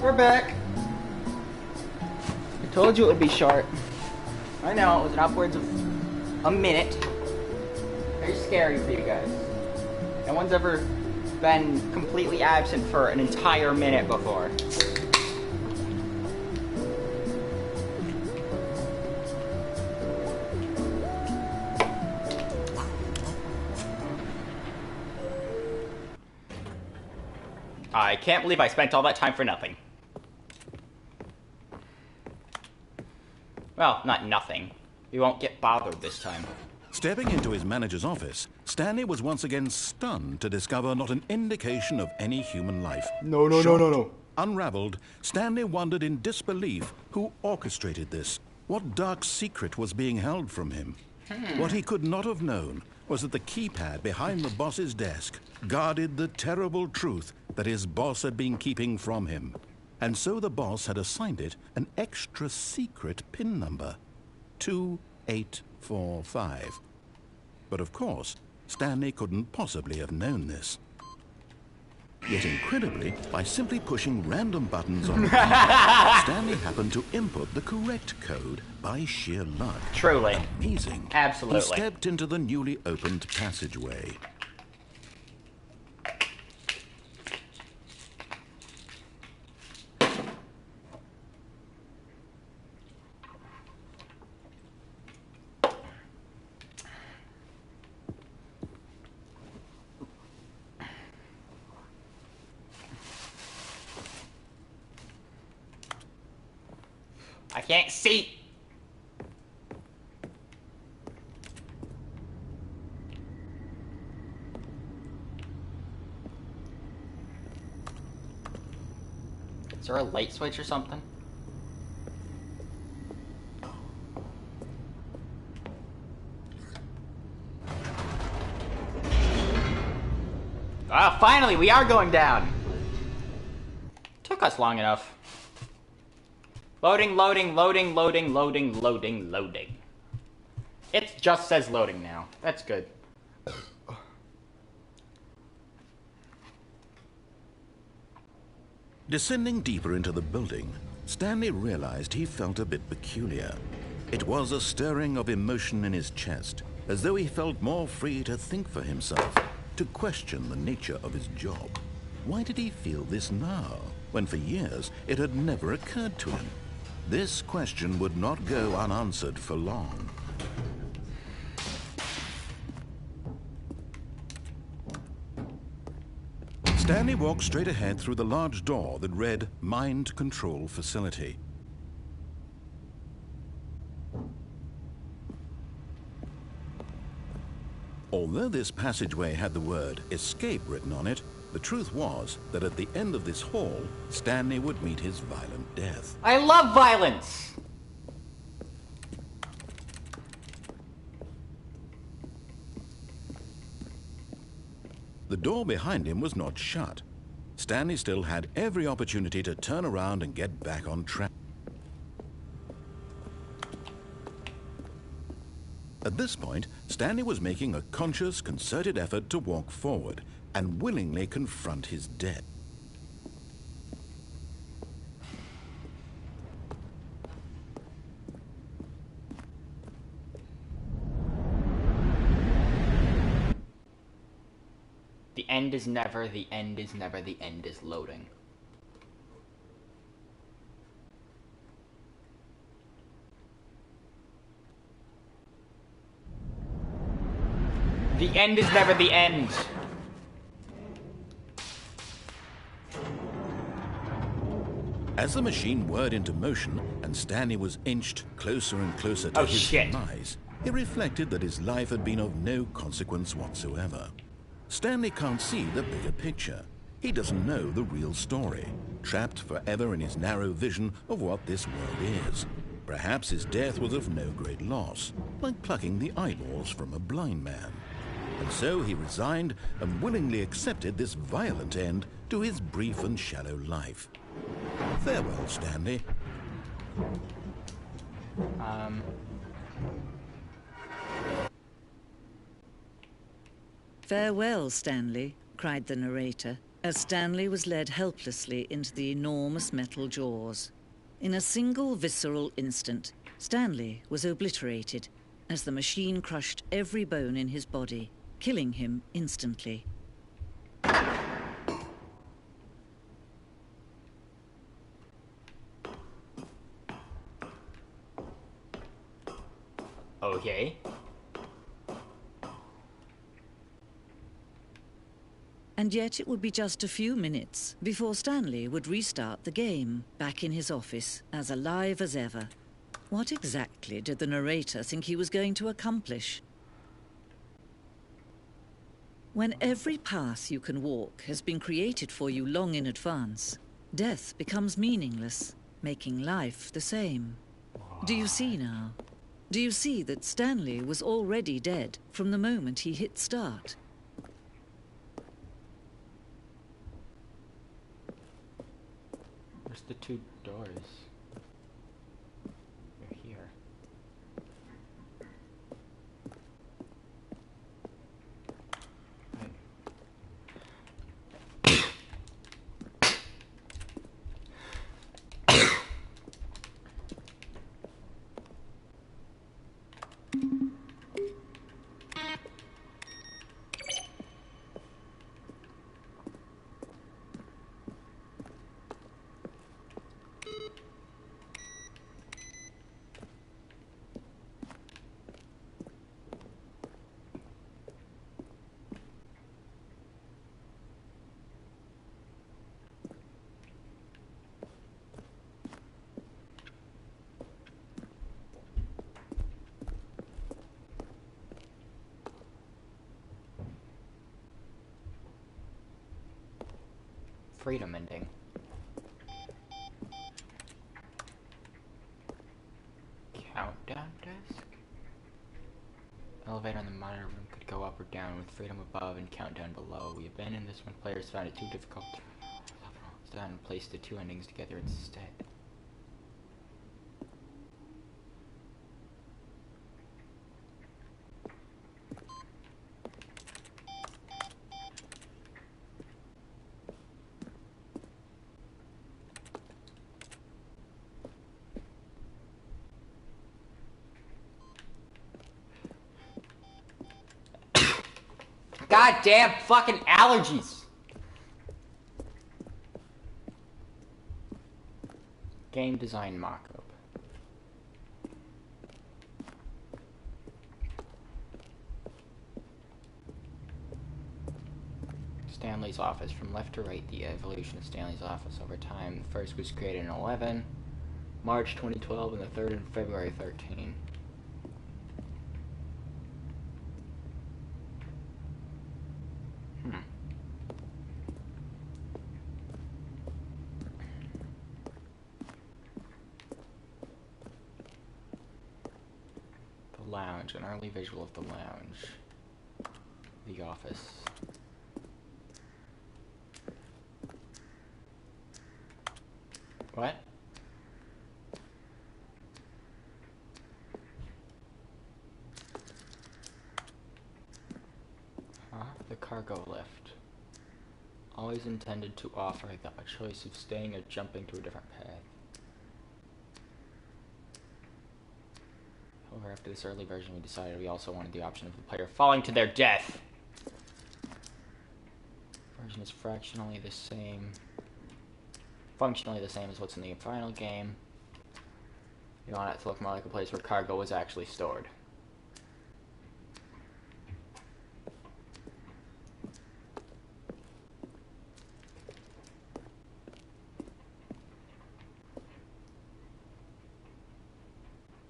We're back. I told you it would be short. I know, it was an upwards of a minute. Very scary for you guys. No one's ever been completely absent for an entire minute before. I can't believe I spent all that time for nothing. Well, not nothing. We won't get bothered this time. Stepping into his manager's office, Stanley was once again stunned to discover not an indication of any human life. No. Unraveled, Stanley wondered in disbelief who orchestrated this. What dark secret was being held from him? What he could not have known was that the keypad behind the boss's desk guarded the terrible truth that his boss had been keeping from him. And so the boss had assigned it an extra secret PIN number, 2845. But of course, Stanley couldn't possibly have known this. Yet incredibly, by simply pushing random buttons on the keypad, Stanley happened to input the correct code by sheer luck. Truly. Amazing. Absolutely. He stepped into the newly opened passageway. I can't see. Is there a light switch or something? Ah, finally, we are going down. Took us long enough. Loading. It just says loading now. That's good. Descending deeper into the building, Stanley realized he felt a bit peculiar. It was a stirring of emotion in his chest, as though he felt more free to think for himself, to question the nature of his job. Why did he feel this now, when for years it had never occurred to him? This question would not go unanswered for long. Stanley walked straight ahead through the large door that read Mind Control Facility. Although this passageway had the word Escape written on it, the truth was that at the end of this hall, Stanley would meet his violent death. I love violence! The door behind him was not shut. Stanley still had every opportunity to turn around and get back on track. At this point, Stanley was making a conscious, concerted effort to walk forward and willingly confront his death. The end is never, the end is never, the end is loading. The end is never the end. As the machine whirred into motion and Stanley was inched closer and closer to his demise, he reflected that his life had been of no consequence whatsoever. Stanley can't see the bigger picture. He doesn't know the real story, trapped forever in his narrow vision of what this world is. Perhaps his death was of no great loss, like plucking the eyeballs from a blind man. And so he resigned and willingly accepted this violent end to his brief and shallow life. Farewell, Stanley. Farewell, Stanley, cried the narrator, as Stanley was led helplessly into the enormous metal jaws. In a single visceral instant, Stanley was obliterated as the machine crushed every bone in his body, killing him instantly. Okay. And yet it would be just a few minutes before Stanley would restart the game, back in his office, as alive as ever. What exactly did the narrator think he was going to accomplish? When every path you can walk has been created for you long in advance, death becomes meaningless, making life the same. Do you see now? Do you see that Stanley was already dead from the moment he hit start? Where's the two doors? They're here. Right. Freedom ending. Countdown desk? Elevator in the monitor room could go up or down with freedom above and countdown below. We abandoned this when players found it too difficult to stand and place the two endings together instead. Goddamn fucking allergies! Game design mock-up. Stanley's office. From left to right, the evolution of Stanley's office over time. The first was created in March 2012, and the third in February 13. Lounge, an early visual of the lounge. The office. What? Huh? The cargo lift. Always intended to offer the choice of staying or jumping to a different path. However, after this early version, we decided we also wanted the option of the player falling to their death. The version is functionally the same as what's in the final game. You want it to look more like a place where cargo was actually stored.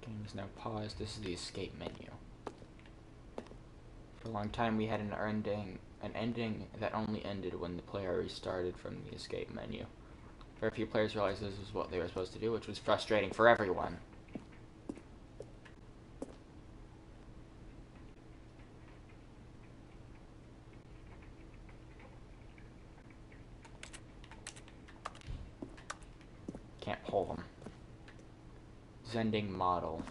Game is now paused. This is the escape menu. For a long time we had an ending that only ended when the player restarted from the escape menu. Very few players realized this was what they were supposed to do, which was frustrating for everyone. Can't pull them. Zending model.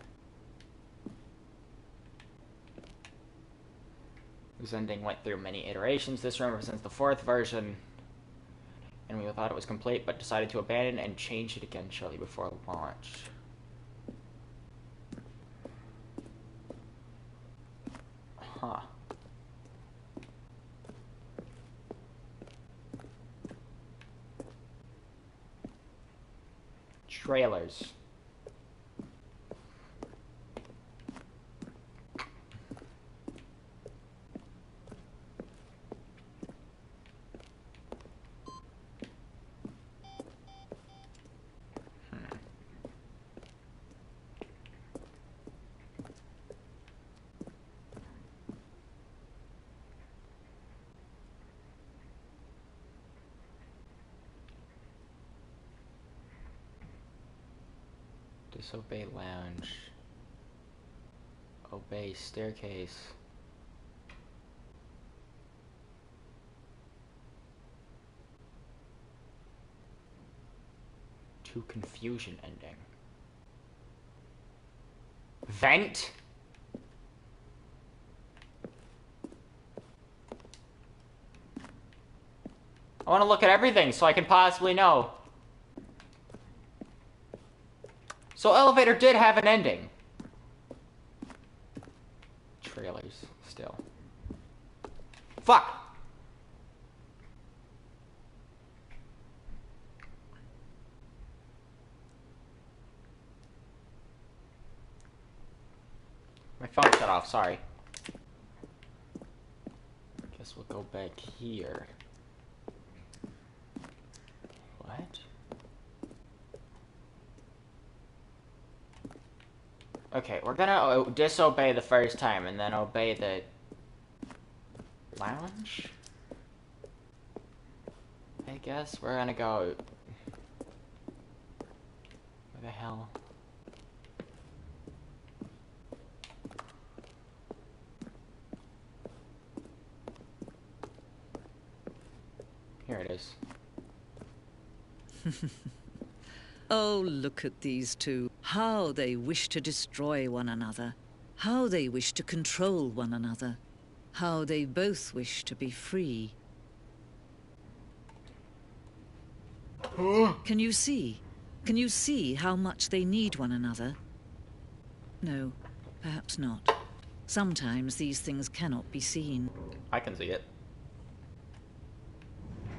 Zending went through many iterations. This represents the fourth version and we thought it was complete, but decided to abandon and change it again shortly before launch. Huh. Trailers. Disobey lounge. Obey staircase. To confusion ending. Vent? I want to look at everything so I can possibly know. So elevator did have an ending. Trailers, still. Fuck! My phone shut off, sorry. Guess we'll go back here. What? Okay, we're gonna disobey the first time and then obey the lounge? I guess we're gonna go... Where the hell? Here it is. Oh, look at these two. How they wish to destroy one another. How they wish to control one another. How they both wish to be free. Can you see? Can you see how much they need one another? No, perhaps not. Sometimes these things cannot be seen. I can see it.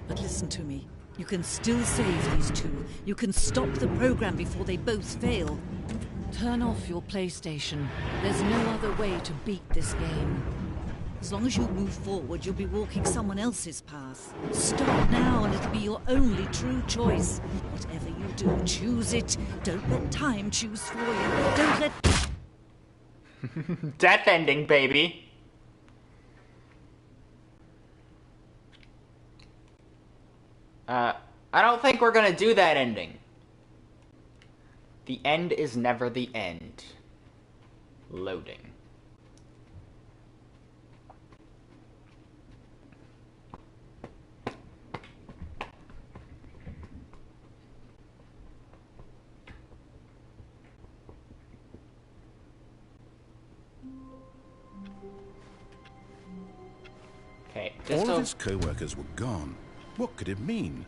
But listen to me. You can still save these two. You can stop the program before they both fail. Turn off your PlayStation. There's no other way to beat this game. As long as you move forward, you'll be walking someone else's path. Stop now and it'll be your only true choice. Whatever you do, choose it. Don't let time choose for you. Don't let... Death ending, baby! I don't think we're gonna do that ending. The end is never the end. Loading. Okay, all of his co-workers were gone. What could it mean?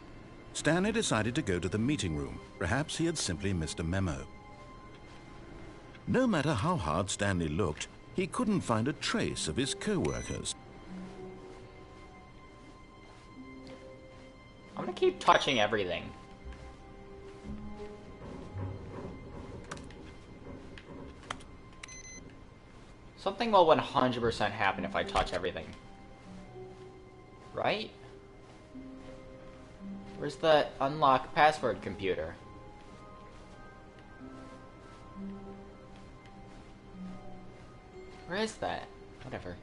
Stanley decided to go to the meeting room. Perhaps he had simply missed a memo. No matter how hard Stanley looked, he couldn't find a trace of his co-workers. I'm gonna keep touching everything. Something will 100% happen if I touch everything. Right? Where's the unlock password computer? Where is that? Whatever.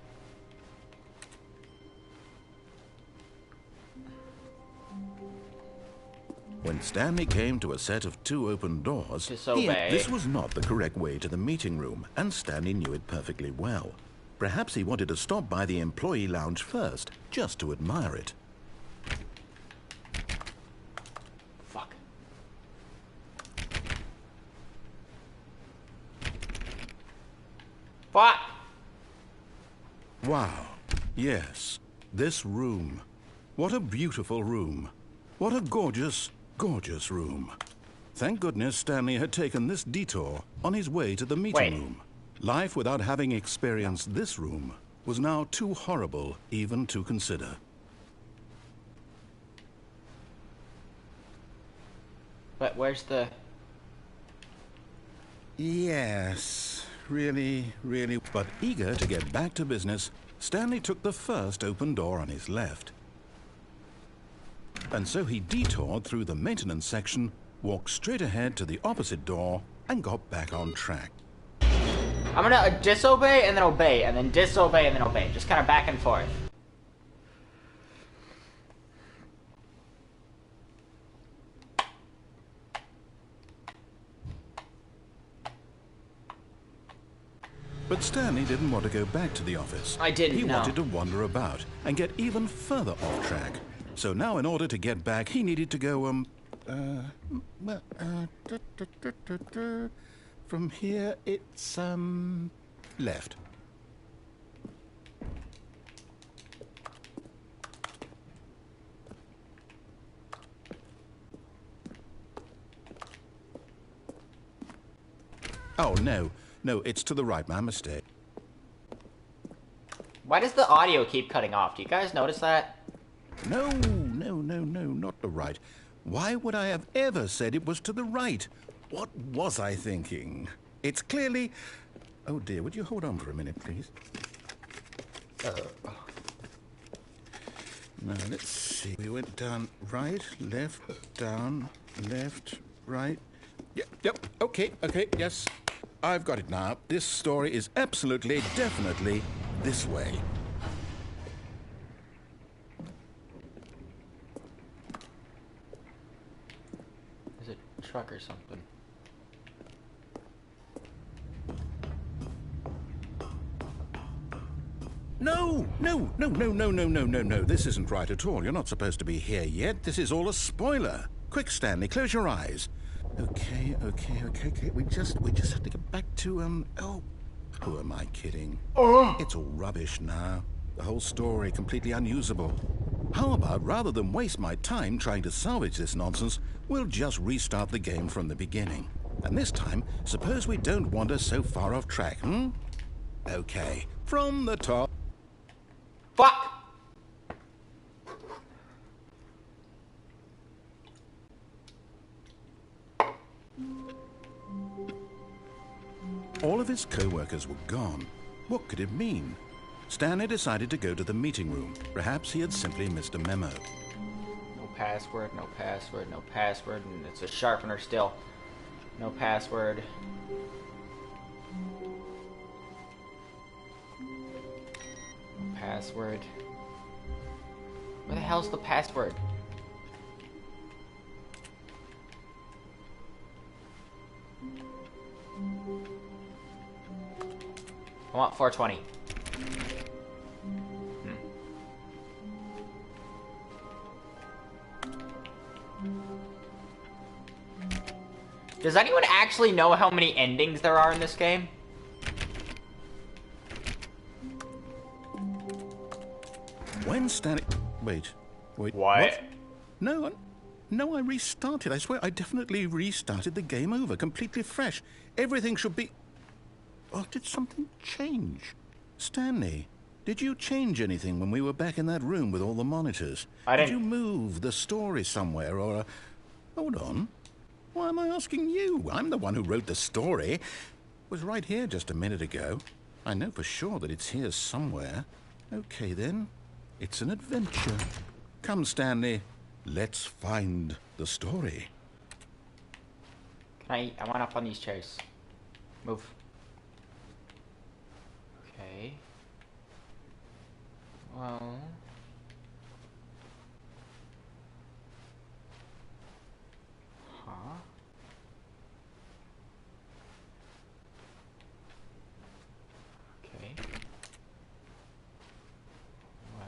When Stanley came to a set of 2 open doors, Disobey. this was not the correct way to the meeting room, and Stanley knew it perfectly well. Perhaps he wanted to stop by the employee lounge first, just to admire it. Fuck. Fuck! Wow. Yes, this room. What a beautiful room. What a gorgeous, gorgeous room. Thank goodness Stanley had taken this detour on his way to the meeting room. Life without having experienced this room was now too horrible even to consider. But where's the... Yes, really, really. But eager to get back to business, Stanley took the first open door on his left. And so he detoured through the maintenance section, walked straight ahead to the opposite door, and got back on track. I'm gonna disobey and then obey, and then disobey and then obey. Just kind of back and forth. But Stanley didn't want to go back to the office. I didn't, He no. wanted to wander about and get even further off track. So now in order to get back, he needed to go, from here, it's, left. Oh, no. No, it's to the right. My mistake. Why does the audio keep cutting off? Do you guys notice that? No, not the right. Why would I have ever said it was to the right? What was I thinking? It's clearly... Oh dear, would you hold on for a minute, please? Now, let's see. We went down right, left, down, left, right. Yep, okay, yes. I've got it now. This story is absolutely, definitely this way. Is it a truck or something? No. This isn't right at all. You're not supposed to be here yet. This is all a spoiler. Quick, Stanley, close your eyes. Okay. We just have to get back to, oh, who am I kidding? It's all rubbish now. The whole story completely unusable. How about, rather than waste my time trying to salvage this nonsense, we'll just restart the game from the beginning. And this time, suppose we don't wander so far off track, Okay, from the top. Fuck! All of his co-workers were gone. What could it mean? Stanley decided to go to the meeting room. Perhaps he had simply missed a memo. No password, and it's a sharpener still. No password. No password. Where the hell's the password? I want 420. Does anyone actually know how many endings there are in this game? When Stanley... Wait. What? No, I restarted. I swear, I definitely restarted the game over, completely fresh. Everything should be... Oh, did something change? Stanley, did you change anything when we were back in that room with all the monitors? I didn't. Did you move the story somewhere, or... Hold on. Why am I asking you? I'm the one who wrote the story. It was right here just a minute ago. I know for sure that it's here somewhere. Okay, then. It's an adventure. Come, Stanley. Let's find the story. I want up on these chairs. Move. Okay. Well... Huh? Okay. What?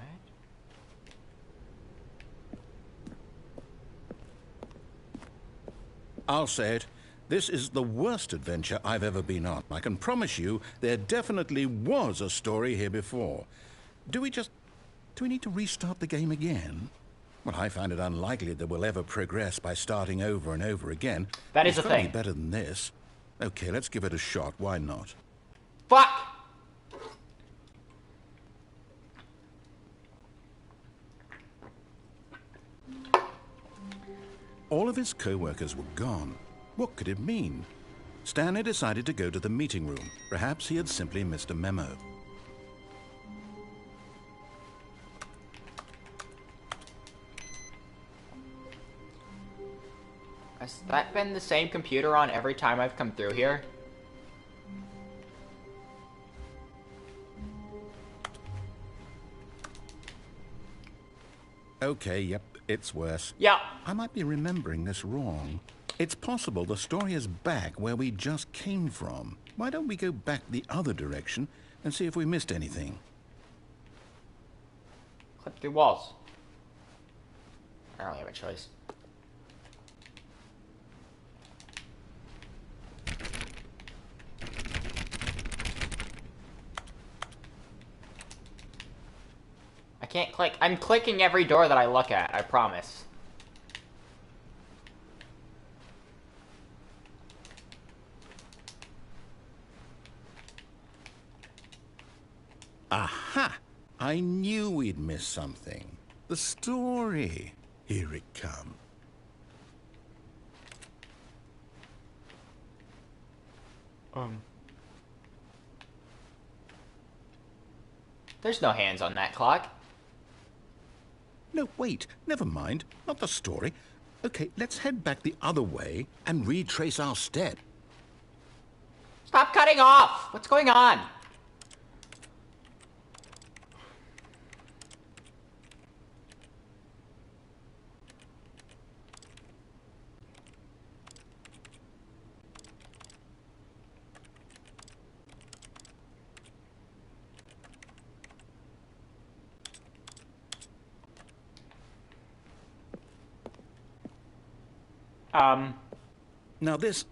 I'll say it. This is the worst adventure I've ever been on. I can promise you there definitely was a story here before. Do we need to restart the game again? Well, I find it unlikely that we'll ever progress by starting over and over again. That is It's a gotta thing. be better than this. Okay, let's give it a shot. Why not? Fuck! All of his co-workers were gone. What could it mean? Stanley decided to go to the meeting room. Perhaps he had simply missed a memo. Has that been the same computer on every time I've come through here? Okay, yep, it's worse. Yeah. I might be remembering this wrong. It's possible the story is back where we just came from. Why don't we go back the other direction and see if we missed anything? Clip through walls. I don't really have a choice. I can't click. I'm clicking every door that I look at, I promise. Aha! I knew we'd miss something. The story. Here it comes. There's no hands on that clock. No, wait. Never mind. Not the story. Okay, let's head back the other way and retrace our step. Stop cutting off! What's going on? Now this...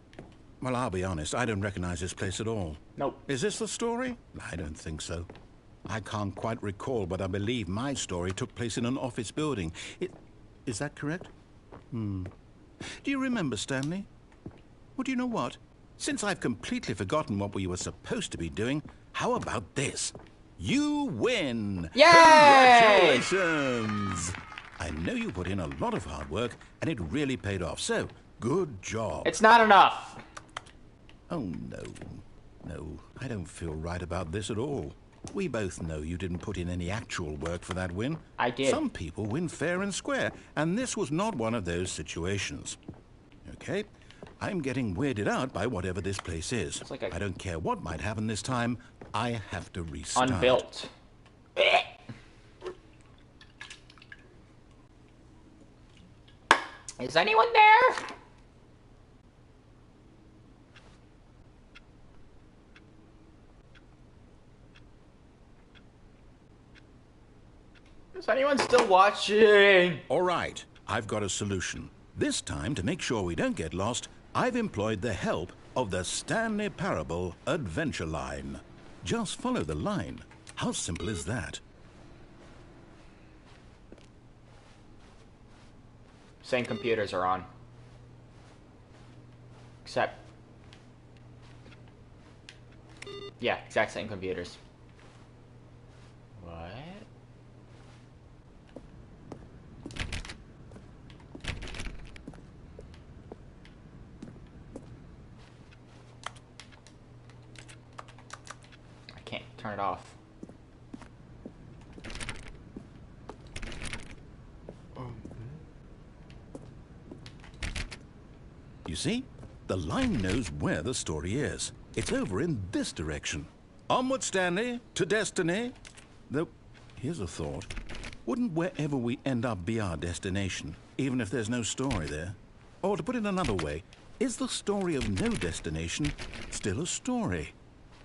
Well, I'll be honest, I don't recognize this place at all. Nope. Is this the story? I don't think so. I can't quite recall, but I believe my story took place in an office building. Is that correct? Do you remember, Stanley? Well, do you know what? Since I've completely forgotten what we were supposed to be doing, how about this? You win! Yay! Congratulations! I know you put in a lot of hard work, and it really paid off, so good job. It's not enough. Oh, no. No, I don't feel right about this at all. We both know you didn't put in any actual work for that win. I did. Some people win fair and square, and this was not one of those situations. Okay, I'm getting weirded out by whatever this place is. It's like a- I don't care what might happen this time. I have to restart. Unbuilt. Is anyone there? Is anyone still watching? All right, I've got a solution. This time, to make sure we don't get lost, I've employed the help of the Stanley Parable Adventure Line. Just follow the line. How simple is that? Same computers are on. Except... Yeah, exact same computers. What? I can't turn it off. You see? The line knows where the story is. It's over in this direction. Onward, Stanley, to destiny. Though, here's a thought. Wouldn't wherever we end up be our destination, even if there's no story there? Or to put it another way, is the story of no destination still a story?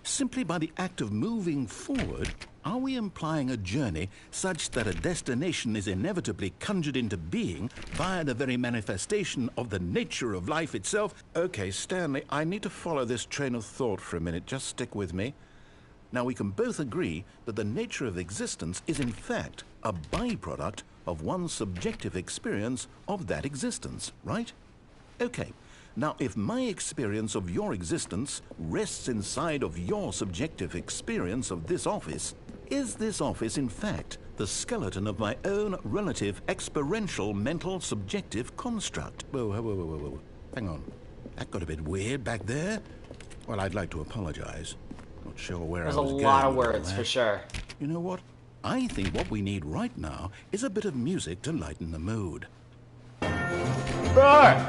Simply by the act of moving forward, are we implying a journey such that a destination is inevitably conjured into being via the very manifestation of the nature of life itself? Okay, Stanley, I need to follow this train of thought for a minute. Just stick with me. Now, we can both agree that the nature of existence is in fact a byproduct of one's subjective experience of that existence, right? Okay, now if my experience of your existence rests inside of your subjective experience of this office, is this office in fact the skeleton of my own relative experiential mental subjective construct? Whoa, whoa, whoa, whoa, whoa. Hang on. That got a bit weird back there. Well, I'd like to apologize. Not sure where There's I was a going lot of with all words, that. for sure. You know what? I think what we need right now is a bit of music to lighten the mood. Roar!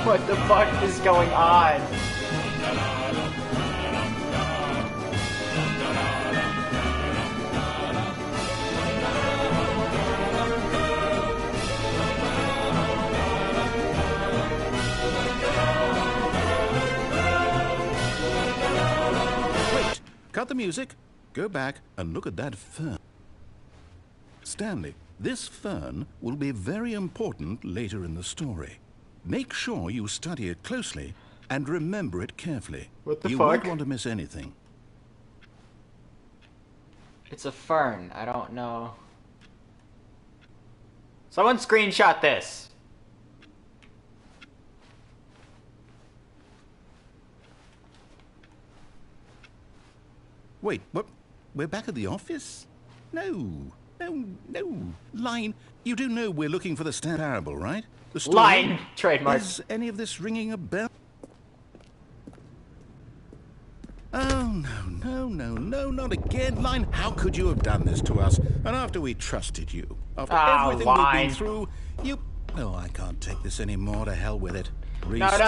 What the fuck is going on? Wait! Cut the music. Go back and look at that fern. Stanley, this fern will be very important later in the story. Make sure you study it closely and remember it carefully. What the You fuck? won't want to miss anything. It's a fern. I don't know. Someone screenshot this. Wait, what? We're back at the office? No. Line, you do know we're looking for the Stanley Parable, right? The story? Line. Trademark. Is any of this ringing a bell? Oh, no, not again, Line. How could you have done this to us? And after we trusted you, after everything we've Line. been through, you... Oh, I can't take this anymore. To hell with it. No. Restart.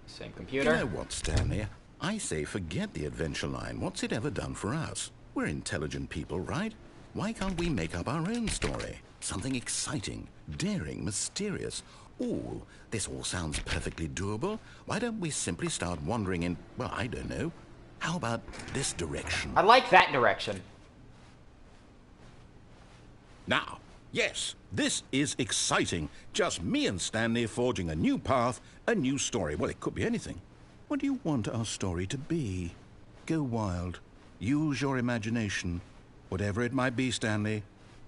Same You computer. know what, Stanley? I say forget the adventure line. What's it ever done for us? We're intelligent people, right? Why can't we make up our own story? Something exciting, daring, mysterious. Ooh, this all sounds perfectly doable. Why don't we simply start wandering in, well, I don't know. How about this direction? I like that direction. Now, yes, this is exciting. Just me and Stanley forging a new path, a new story. Well, it could be anything. What do you want our story to be? Go wild. Use your imagination. Whatever it might be, Stanley,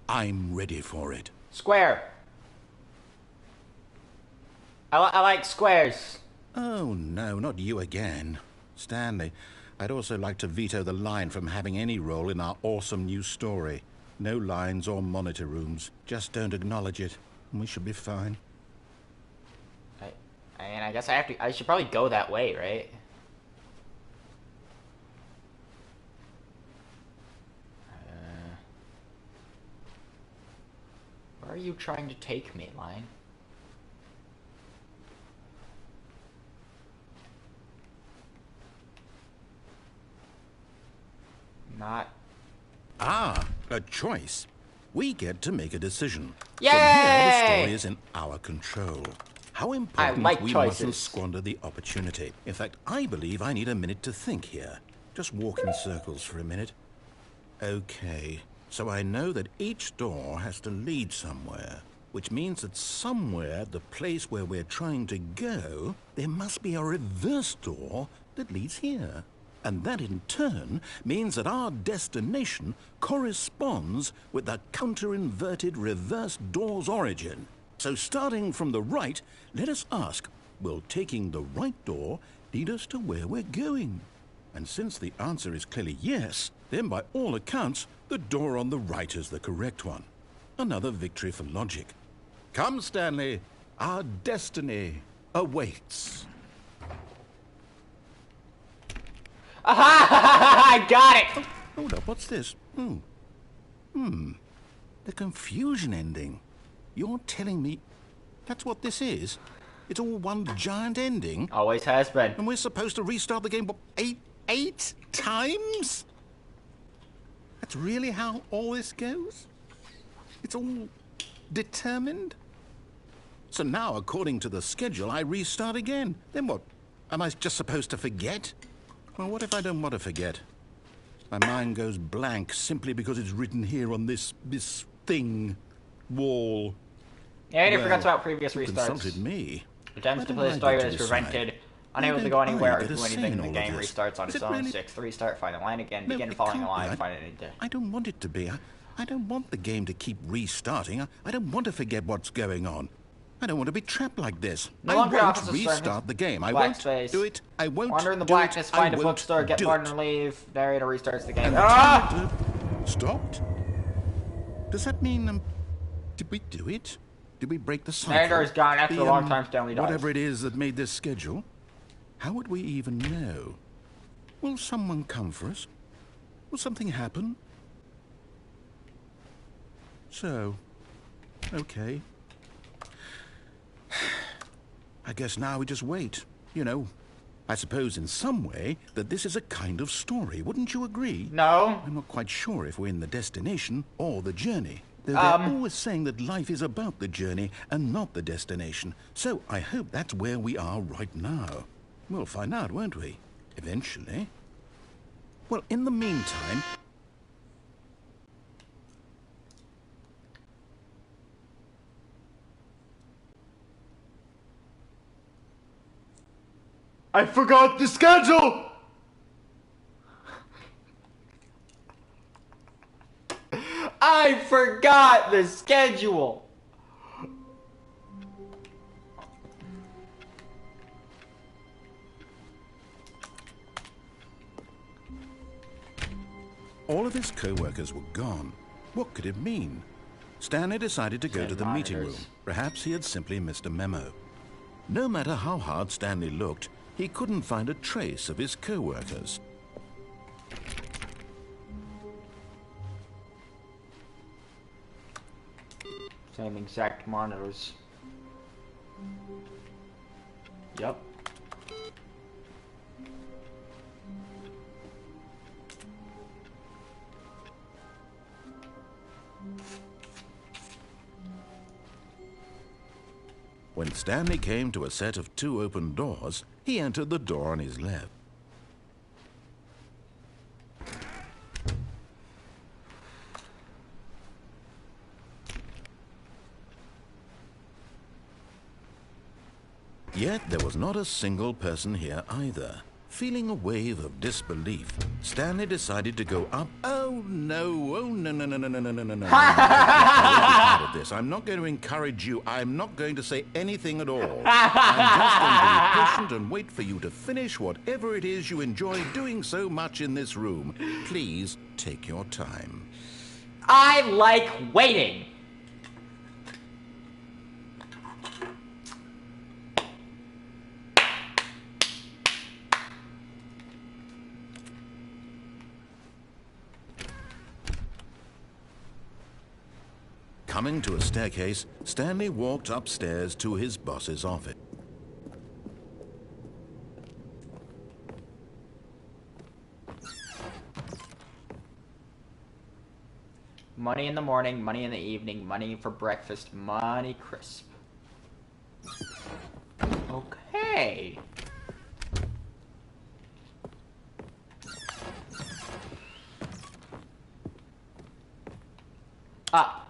I'm ready for it. Square. I like squares. Oh, no, not you again. Stanley, I'd also like to veto the line from having any role in our awesome new story. No lines or monitor rooms. Just don't acknowledge it, and we should be fine. I guess I should probably go that way, right? Where are you trying to take me, Line? Not... Ah, a choice. We get to make a decision. Yay! From here, the story is in our control. How important like we choices. mustn't squander the opportunity. In fact, I believe I need a minute to think here. Just walk in circles for a minute. Okay, so I know that each door has to lead somewhere, which means that somewhere, the place where we're trying to go, there must be a reverse door that leads here. And that in turn means that our destination corresponds with the counter-inverted reverse door's origin. So starting from the right, let us ask, will taking the right door lead us to where we're going? And since the answer is clearly yes, Then by all accounts, the door on the right is the correct one. Another victory for logic. Come, Stanley. Our destiny awaits. Aha! I got it! Hold up, what's this? The confusion ending. You're telling me that's what this is? It's all one giant ending? Always has been. And we're supposed to restart the game, what, eight times? That's really how all this goes? It's all determined? So now, according to the schedule, I restart again. Then what? Am I just supposed to forget? Well, what if I don't want to forget? My mind goes blank simply because it's written here on this thing, wall. Yeah, I forgot about previous You restarts. consulted me. Attempts to Why play don't the I story get is to decide? prevented. Unable Why to go don't I anywhere or get a do say anything, in the all of game this? restarts on Is its it own. really- 6. Restart, find the line again. No, Begin it following the can't line. be. Find it. I don't want it to be. I don't want the game to keep restarting. I don't want to forget what's going on. I don't want to be trapped like this. No I longer won't Officer restart Sergeant. the game. I Black won't space. do it. I won't Wander in the do blackness, it. find I a won't bookstore, get do partner, it. leave. Narrator restarts the game. And the Ah! generator stopped? Does that mean, did we do it? Did we break the cycle? Narrator is gone after a long time Stanley dies. Whatever it is that made this schedule, how would we even know? Will someone come for us? Will something happen? So, okay. I guess now we just wait. You know, I suppose in some way that this is a kind of story. Wouldn't you agree? No. I'm not quite sure if we're in the destination or the journey. Though they're always saying that life is about the journey and not the destination. So I hope that's where we are right now. We'll find out, won't we? Eventually. Well, in the meantime... I forgot the schedule! I forgot the schedule. All of his co-workers were gone. What could it mean? Stanley decided to go to the meeting room. Perhaps he had simply missed a memo. No matter how hard Stanley looked, he couldn't find a trace of his co-workers. Same exact monitors. Yep. When Stanley came to a set of 2 open doors, he entered the door on his left. Yet there was not a single person here either. Feeling a wave of disbelief, Stanley decided to go up. Oh no, no. Part of this. I'm not going to encourage you. I'm not going to say anything at all. I'm just going to be patient and wait for you to finish whatever it is you enjoy doing so much in this room. Please take your time. I like waiting. Coming to a staircase, Stanley walked upstairs to his boss's office. Money in the morning, money in the evening, money for breakfast, money crisp. Okay. Ah.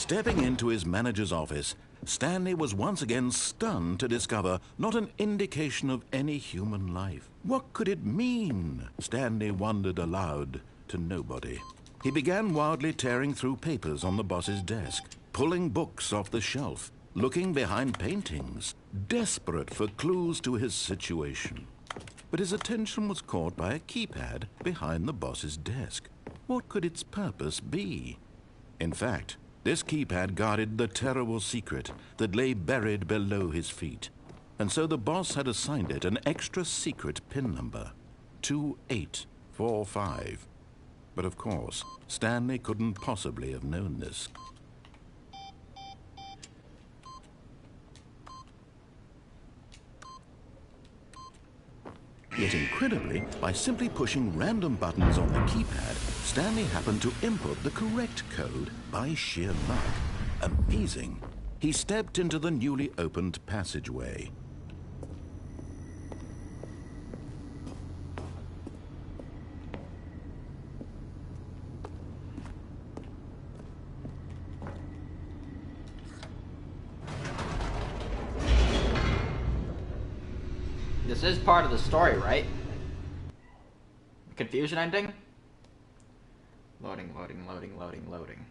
Stepping into his manager's office, Stanley was once again stunned to discover not an indication of any human life. What could it mean? Stanley wondered aloud to nobody. He began wildly tearing through papers on the boss's desk, pulling books off the shelf, looking behind paintings, desperate for clues to his situation. But his attention was caught by a keypad behind the boss's desk. What could its purpose be? In fact, this keypad guarded the terrible secret that lay buried below his feet. And so the boss had assigned it an extra secret PIN number, 2845. But of course, Stanley couldn't possibly have known this. Yet incredibly, by simply pushing random buttons on the keypad, Stanley happened to input the correct code by sheer luck. Amazing. He stepped into the newly opened passageway. This is part of the story, right? Confusion ending? Loading, loading, loading, loading, loading.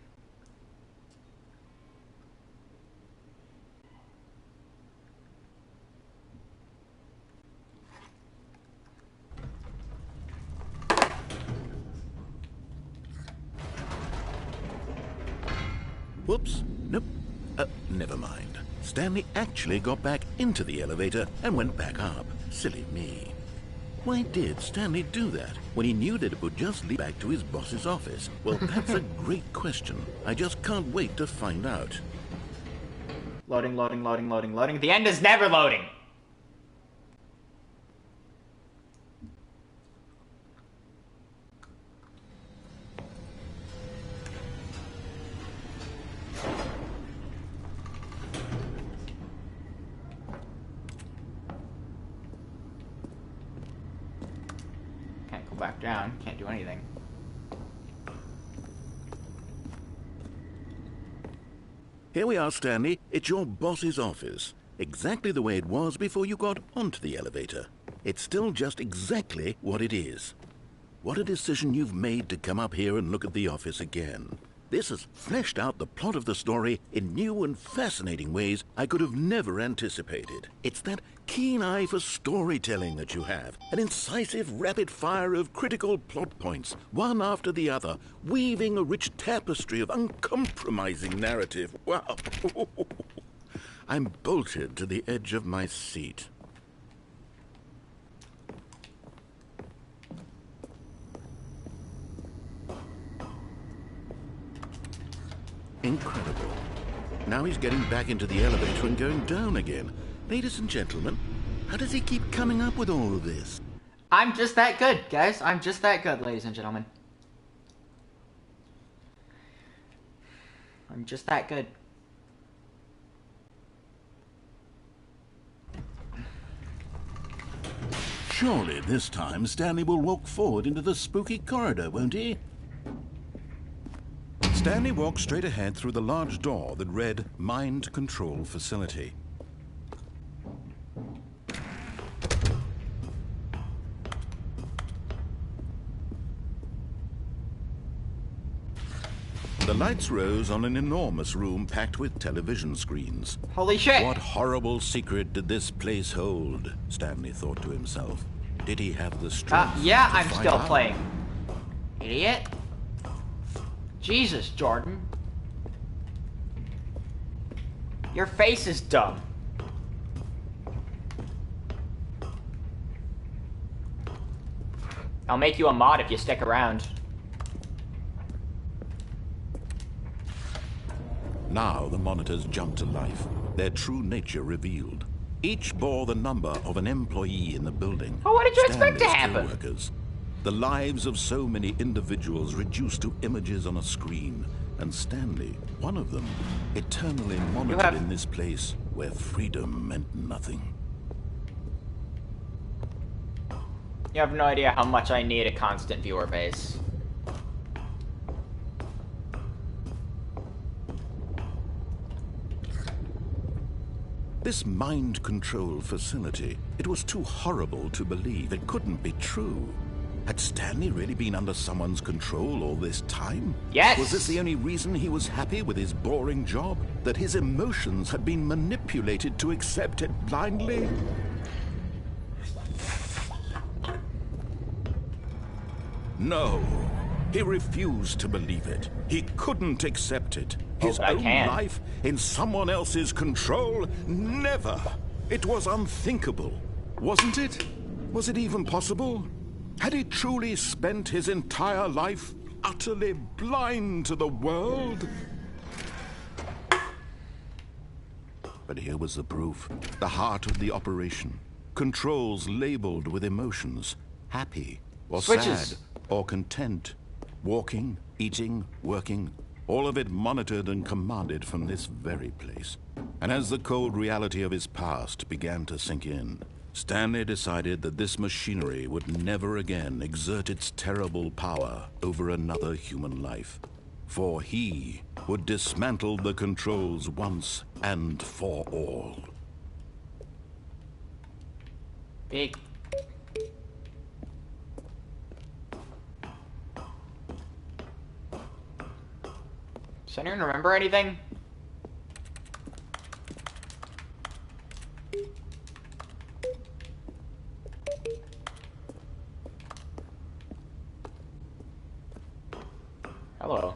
Whoops. Nope. Never mind. Stanley actually got back into the elevator and went back up. Silly me. Why did Stanley do that when he knew that it would just lead back to his boss's office? Well, that's a great question. I just can't wait to find out. Loading, loading, loading, loading, loading. The end is never loading! Back down, can't do anything. Here we are, Stanley. It's your boss's office. Exactly the way it was before you got onto the elevator. It's still just exactly what it is. What a decision you've made to come up here and look at the office again. This has fleshed out the plot of the story in new and fascinating ways I could have never anticipated. It's that keen eye for storytelling that you have, an incisive rapid fire of critical plot points, one after the other, weaving a rich tapestry of uncompromising narrative. Wow! I'm bolted to the edge of my seat. Incredible. Now he's getting back into the elevator and going down again. Ladies and gentlemen, how does he keep coming up with all of this? I'm just that good, guys. I'm just that good, ladies and gentlemen. I'm just that good. Surely this time Stanley will walk forward into the spooky corridor, won't he? Stanley walked straight ahead through the large door that read Mind Control Facility. The lights rose on an enormous room packed with television screens. Holy shit! What horrible secret did this place hold? Stanley thought to himself. Did he have the strength? Yeah, to I'm find still out? playing. Idiot. Jesus, Jordan. Your face is dumb. I'll make you a mod if you stick around. Now the monitors jumped to life, their true nature revealed. Each bore the number of an employee in the building. Oh, what did you expect to Stanley's happen? co-workers. The lives of so many individuals reduced to images on a screen. And Stanley, one of them, eternally monitored in this place where freedom meant nothing. You have no idea how much I need a constant viewer base. This mind control facility, it was too horrible to believe. It couldn't be true. Had Stanley really been under someone's control all this time? Yes! Was this the only reason he was happy with his boring job? That his emotions had been manipulated to accept it blindly? No. He refused to believe it. He couldn't accept it. His own life in someone else's control? Never. It was unthinkable. Wasn't it? Was it even possible? Had he truly spent his entire life utterly blind to the world? But here was the proof. The heart of the operation. Controls labeled with emotions. Happy or sad or content. Walking, eating, working. All of it monitored and commanded from this very place. And as the cold reality of his past began to sink in, Stanley decided that this machinery would never again exert its terrible power over another human life. For he would dismantle the controls once and for all. Big. Does anyone remember anything? Hello.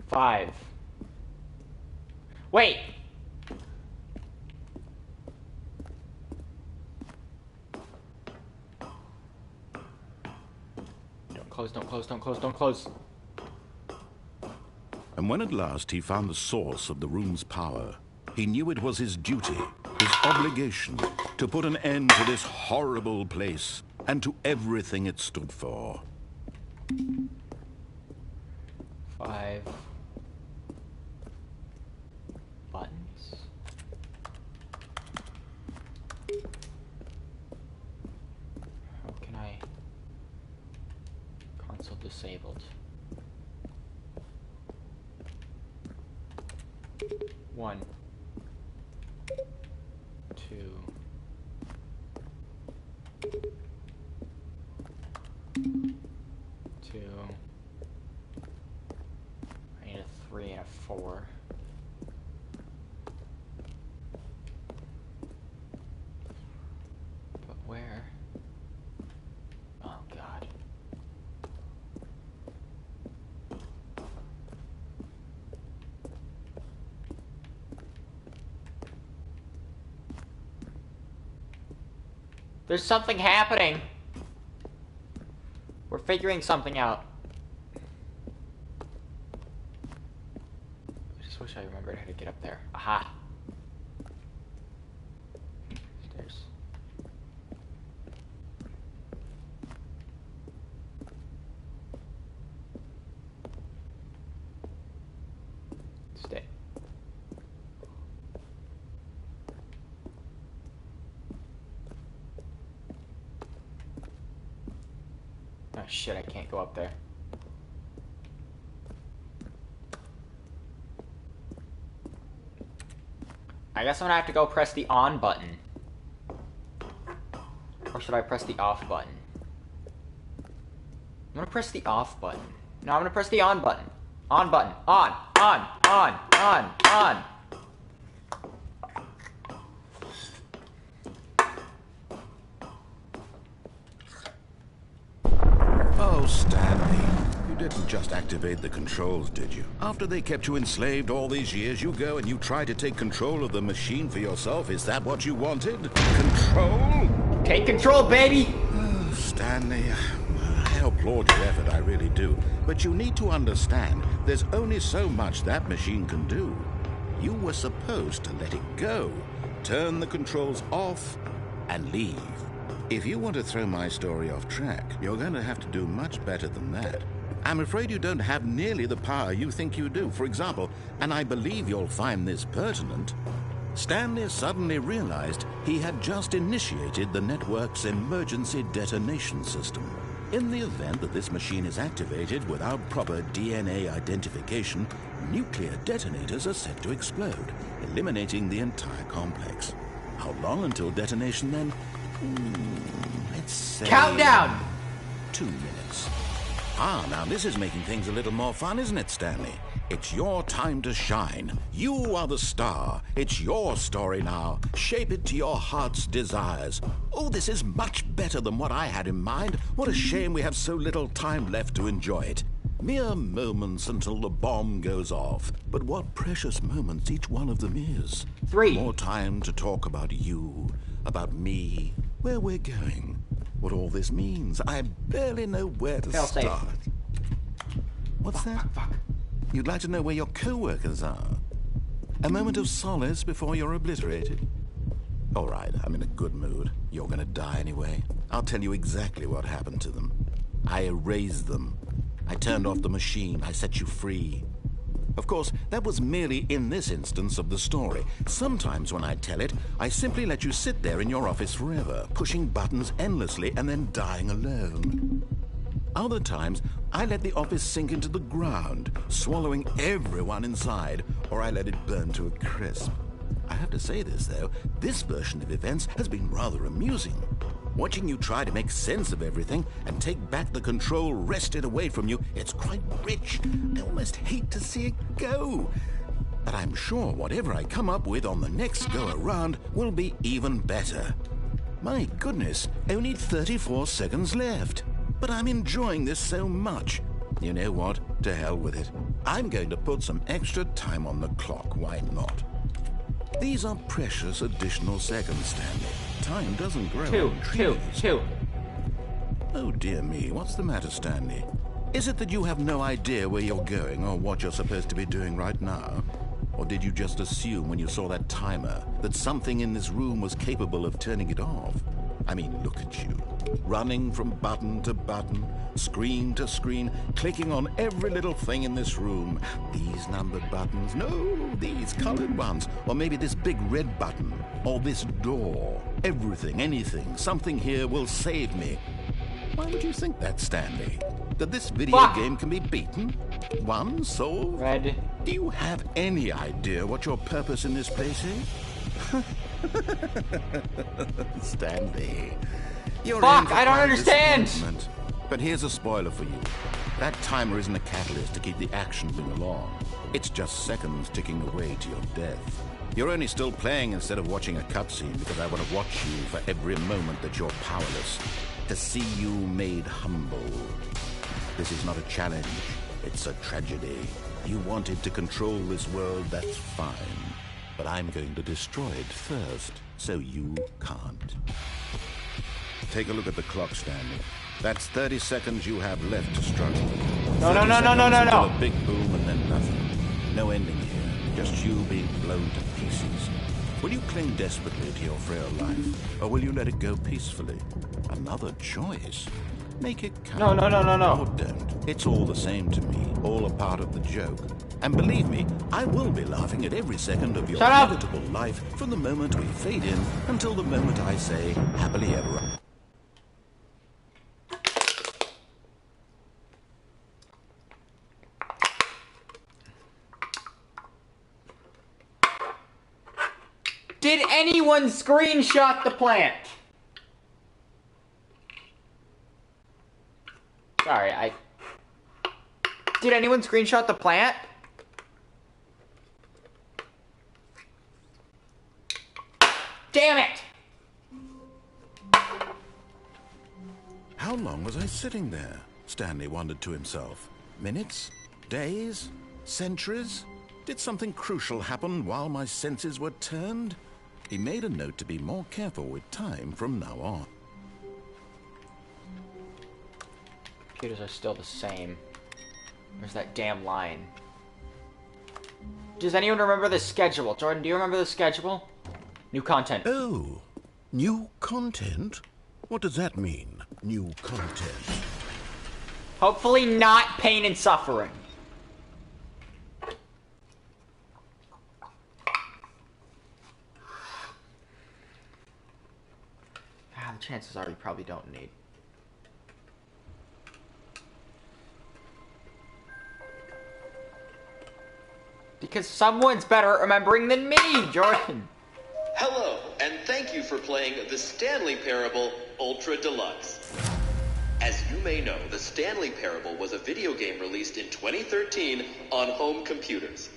Five. Wait! Don't close, don't close, don't close, don't close. And when at last he found the source of the room's power, he knew it was his duty, his obligation, to put an end to this horrible place and to everything it stood for. 5 buttons. How can I? Console disabled. 1, 2, 2. I need a 3 and a 4. But where? Oh God. There's something happening. We're figuring something out. I just wish I remembered how to get up there. Aha. Stairs. Stay. Oh shit, I can't go up there. I guess I'm gonna have to go press the on button. Or should I press the off button? I'm gonna press the off button. No, I'm gonna press the on button. On button. On. Oh, Stanley, you didn't just activate the controls, did you? After they kept you enslaved all these years, you go and you try to take control of the machine for yourself. Is that what you wanted? Control? Take control, baby! Oh, Stanley, I applaud your effort, I really do. But you need to understand, there's only so much that machine can do. You were supposed to let it go, turn the controls off, and leave. If you want to throw my story off track, you're going to have to do much better than that. I'm afraid you don't have nearly the power you think you do. For example, and I believe you'll find this pertinent, Stanley suddenly realized he had just initiated the network's emergency detonation system. In the event that this machine is activated without proper DNA identification, nuclear detonators are set to explode, eliminating the entire complex. How long until detonation then? Let's say... Countdown! 2 minutes. Ah, now this is making things a little more fun, isn't it, Stanley? It's your time to shine. You are the star. It's your story now. Shape it to your heart's desires. Oh, this is much better than what I had in mind. What a shame we have so little time left to enjoy it. Mere moments until the bomb goes off. But what precious moments each one of them is. 3. More time to talk about you, about me, where we're going, what all this means. I barely know where to Fail safe. start. What's that? Fuck. You'd like to know where your co-workers are? A moment of solace before you're obliterated? All right, I'm in a good mood. You're gonna die anyway. I'll tell you exactly what happened to them. I erased them. I turned off the machine. I set you free. Of course, that was merely in this instance of the story. Sometimes when I tell it, I simply let you sit there in your office forever, pushing buttons endlessly and then dying alone. Other times, I let the office sink into the ground, swallowing everyone inside, or I let it burn to a crisp. I have to say this, though, this version of events has been rather amusing. Watching you try to make sense of everything and take back the control wrested away from you, it's quite rich. I almost hate to see it go. But I'm sure whatever I come up with on the next go-around will be even better. My goodness, only 34 seconds left. But I'm enjoying this so much. You know what? To hell with it. I'm going to put some extra time on the clock. Why not? These are precious additional seconds, Stanley. Time doesn't grow on trees. Two. Oh, dear me. What's the matter, Stanley? Is it that you have no idea where you're going or what you're supposed to be doing right now? Or did you just assume when you saw that timer that something in this room was capable of turning it off? I mean, look at you. Running from button to button, screen to screen, clicking on every little thing in this room. These numbered buttons, no, these colored ones. Or maybe this big red button, or this door. Everything, anything, something here will save me. Why would you think that, Stanley? That this video game can be beaten? Won? Solved? Red. Do you have any idea what your purpose in this place is? Stanley, you're in Fuck, for I don't quite a understand. disappointment. But here's a spoiler for you. That timer isn't a catalyst to keep the action moving along. It's just seconds ticking away to your death. You're only still playing instead of watching a cutscene because I want to watch you for every moment that you're powerless. To see you made humble. This is not a challenge. It's a tragedy. You wanted to control this world, that's fine. But I'm going to destroy it first, so you can't. Take a look at the clock, Stanley. That's 30 seconds you have left to struggle. No. Until a big boom and then nothing. No ending here, just you being blown to pieces. Will you cling desperately to your frail life, or will you let it go peacefully? Another choice. Make it count. No. Or don't. It's all the same to me, all a part of the joke. And believe me, I will be laughing at every second of your Shut up! inevitable life from the moment we fade in until the moment I say, happily ever after. Did anyone screenshot the plant? Sorry, Did anyone screenshot the plant? Damn it! How long was I sitting there? Stanley wondered to himself. Minutes? Days? Centuries? Did something crucial happen while my senses were turned? He made a note to be more careful with time from now on. Computers are still the same. Where's that damn line? Does anyone remember the schedule? Jordan, do you remember the schedule? New content. Oh, new content? What does that mean, new content? Hopefully not pain and suffering. chances are you probably don't need. Because someone's better at remembering than me, Jordan. Hello, and thank you for playing the Stanley Parable Ultra Deluxe. As you may know, the Stanley Parable was a video game released in 2013 on home computers.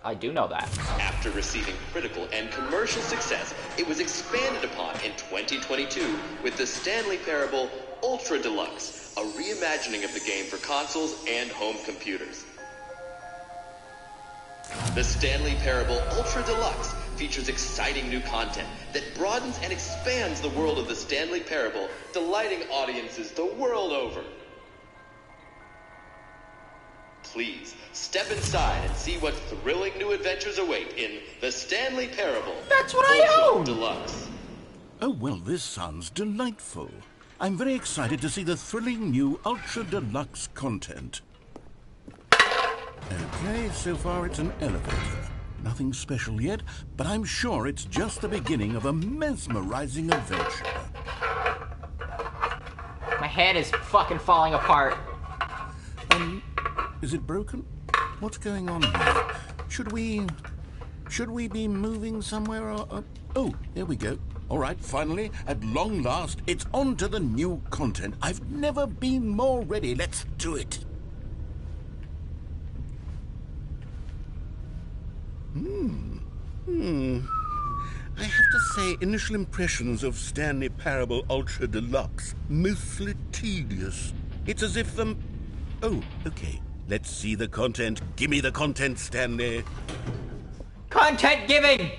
I do know that. After receiving critical and commercial success, it was expanded upon in 2022 with the Stanley Parable Ultra Deluxe, a reimagining of the game for consoles and home computers. The Stanley Parable Ultra Deluxe features exciting new content that broadens and expands the world of the Stanley Parable, delighting audiences the world over. Please, step inside and see what thrilling new adventures await in the Stanley Parable That's what I Ultra own! Deluxe. Oh, well, this sounds delightful. I'm very excited to see the thrilling new Ultra Deluxe content. Okay, so far it's an elevator. Nothing special yet, but I'm sure it's just the beginning of a mesmerizing adventure. My head is fucking falling apart. Is it broken? What's going on here? Should we be moving somewhere or... Oh, there we go. All right, finally, at long last, it's on to the new content. I've never been more ready. Let's do it. I have to say, initial impressions of Stanley Parable Ultra Deluxe, mostly tedious. It's as if the... Oh, okay. Let's see the content. Give me the content, Stanley. Content giving!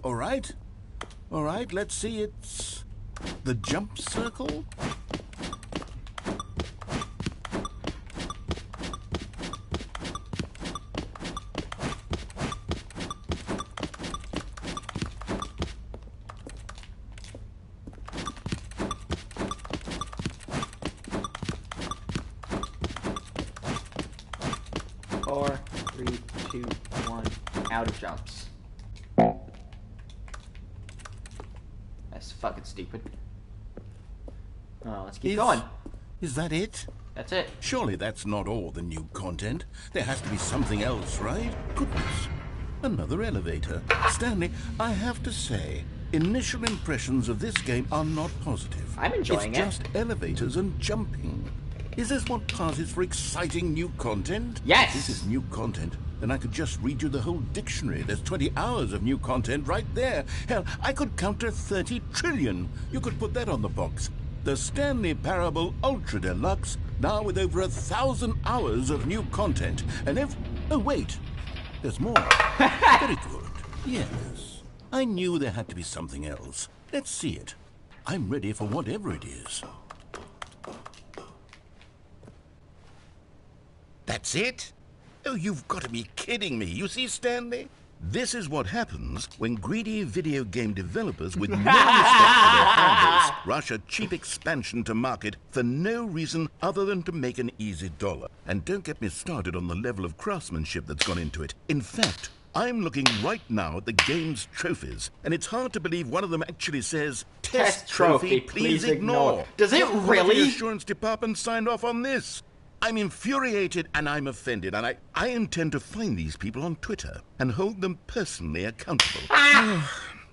All right, let's see. It's the jump circle. Four, three, two, one. Out of jumps. That's fucking stupid. Oh, let's keep going. Is that it? That's it. Surely that's not all the new content. There has to be something else, right? Goodness. Another elevator. Stanley, I have to say, initial impressions of this game are not positive. I'm enjoying it. It's just elevators and jumping. Is this what passes for exciting new content? Yes! If this is new content, then I could just read you the whole dictionary. There's 20 hours of new content right there. Hell, I could count to 30 trillion. You could put that on the box. The Stanley Parable Ultra Deluxe, now with over 1,000 hours of new content. And if... Oh, wait. There's more. Very good. Yes. I knew there had to be something else. Let's see it. I'm ready for whatever it is. That's it? Oh, you've got to be kidding me. You see, Stanley? This is what happens when greedy video game developers with no respect for their fanbase rush a cheap expansion to market for no reason other than to make an easy dollar. And don't get me started on the level of craftsmanship that's gone into it. In fact, I'm looking right now at the game's trophies, and it's hard to believe one of them actually says, Test trophy, please ignore. Does it What really? The assurance department signed off on this. I'm infuriated and I'm offended, and I intend to find these people on Twitter and hold them personally accountable.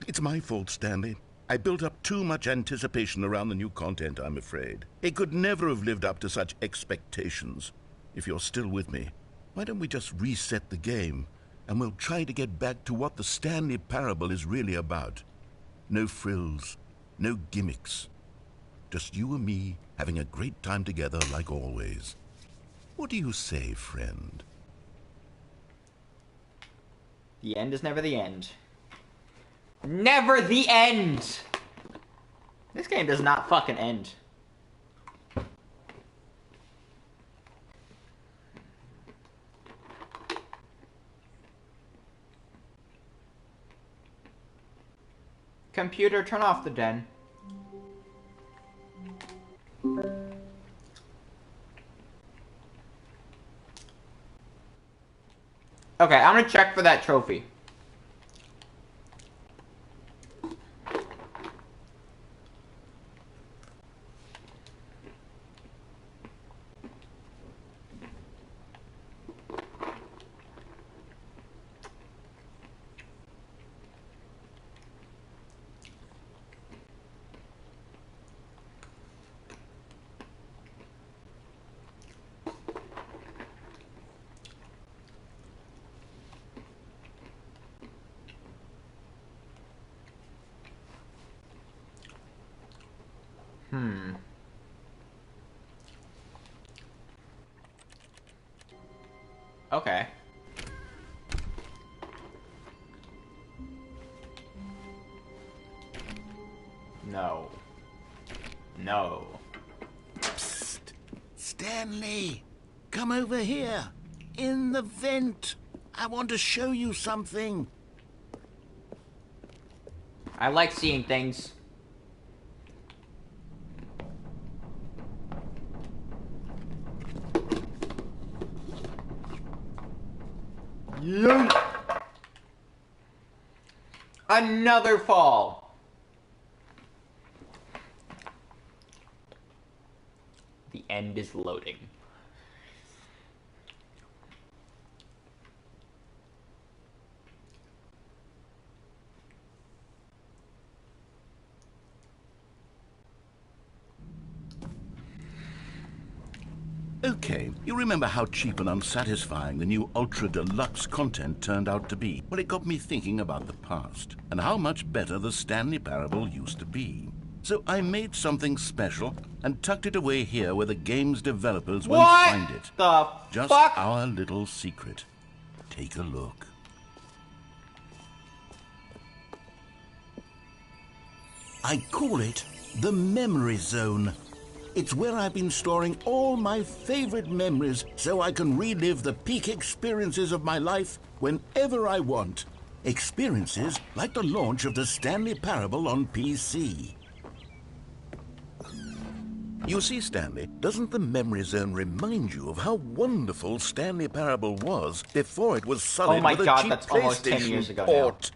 It's my fault, Stanley. I built up too much anticipation around the new content, I'm afraid. It could never have lived up to such expectations. If you're still with me, why don't we just reset the game, and we'll try to get back to what the Stanley Parable is really about. No frills, no gimmicks. Just you and me having a great time together like always. What do you say, friend? The end is never the end. Never the end! This game does not fucking end. Computer, turn off the den. Okay, I'm gonna check for that trophy. Okay. No. No. Psst. Stanley, come over here. In the vent. I want to show you something. I like seeing things. Another fall. The end is loading. Okay, you remember how cheap and unsatisfying the new Ultra Deluxe content turned out to be? Well, it got me thinking about the past, and how much better the Stanley Parable used to be. So I made something special and tucked it away here where the game's developers won't find it. The Just fuck? our little secret. Take a look. I call it the Memory Zone. It's where I've been storing all my favorite memories so I can relive the peak experiences of my life whenever I want. Experiences like the launch of the Stanley Parable on PC. You see, Stanley, doesn't the Memory Zone remind you of how wonderful Stanley Parable was before it was sullied Oh my with a God, cheap that's almost 10 years PlayStation ago port?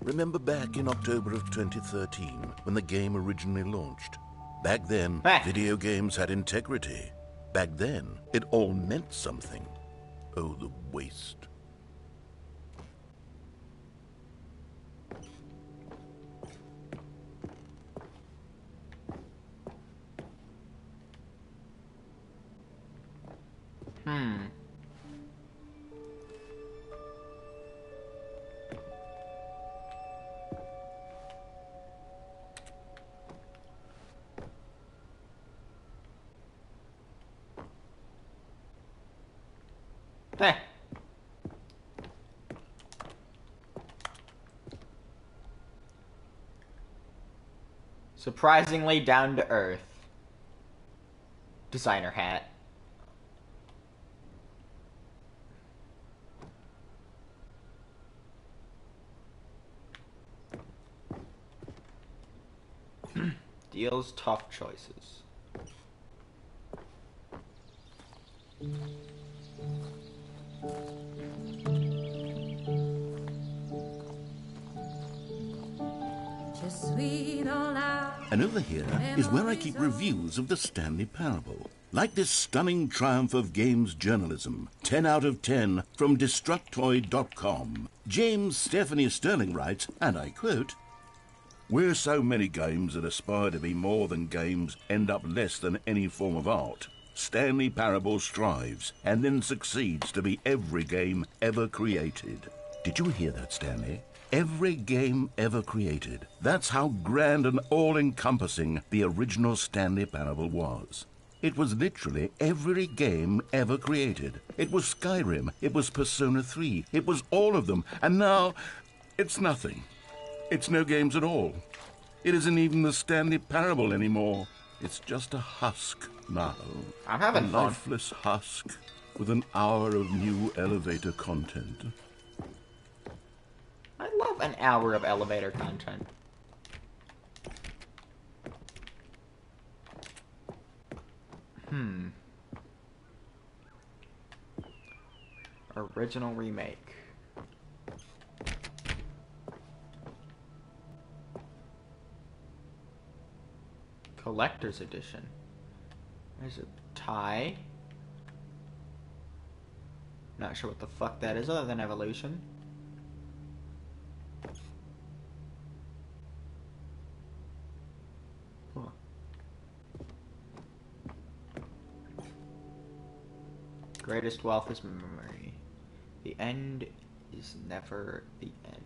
Remember back in October of 2013 when the game originally launched? Back then, video games had integrity. Back then, it all meant something. Oh, the waste. Eh. Surprisingly down to earth. Designer hat. Deals tough choices. And over here is where I keep reviews of the Stanley Parable. Like this stunning triumph of games journalism, 10 out of 10 from Destructoid.com. James Stephanie Sterling writes, and I quote, "Where so many games that aspire to be more than games end up less than any form of art, Stanley Parable strives and then succeeds to be every game ever created." Did you hear that, Stanley? Every game ever created. That's how grand and all-encompassing the original Stanley Parable was. It was literally every game ever created. It was Skyrim, it was Persona 3, it was all of them, and now it's nothing. It's no games at all. It isn't even the Stanley Parable anymore. It's just a husk now. I'm having a fun. lifeless husk with an hour of new elevator content. I love an hour of elevator content. Original remake. Collector's edition. There's a tie. Not sure what the fuck that is other than evolution. Huh. Greatest wealth is memory. The end is never the end.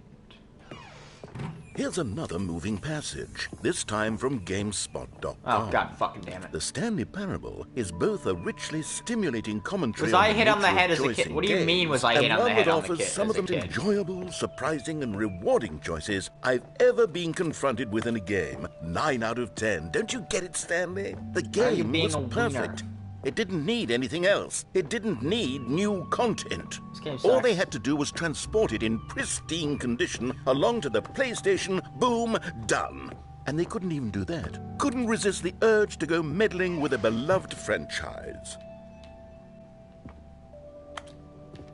Here's another moving passage, this time from GameSpot.com. Oh, god fucking damn it. The Stanley Parable is both a richly stimulating commentary Was on I the hit on the nature head of as a choice kid? in What do you mean games, was I hit and on the one head that on the offers kid some as of a the most kid? enjoyable, surprising, and rewarding choices I've ever been confronted with in a game. 9 out of 10. Don't you get it, Stanley? The Why are you game being was a wiener? perfect. It didn't need anything else. It didn't need new content. This game All sucks. they had to do was transport it in pristine condition along to the PlayStation. Boom, done. And they couldn't even do that. Couldn't resist the urge to go meddling with a beloved franchise.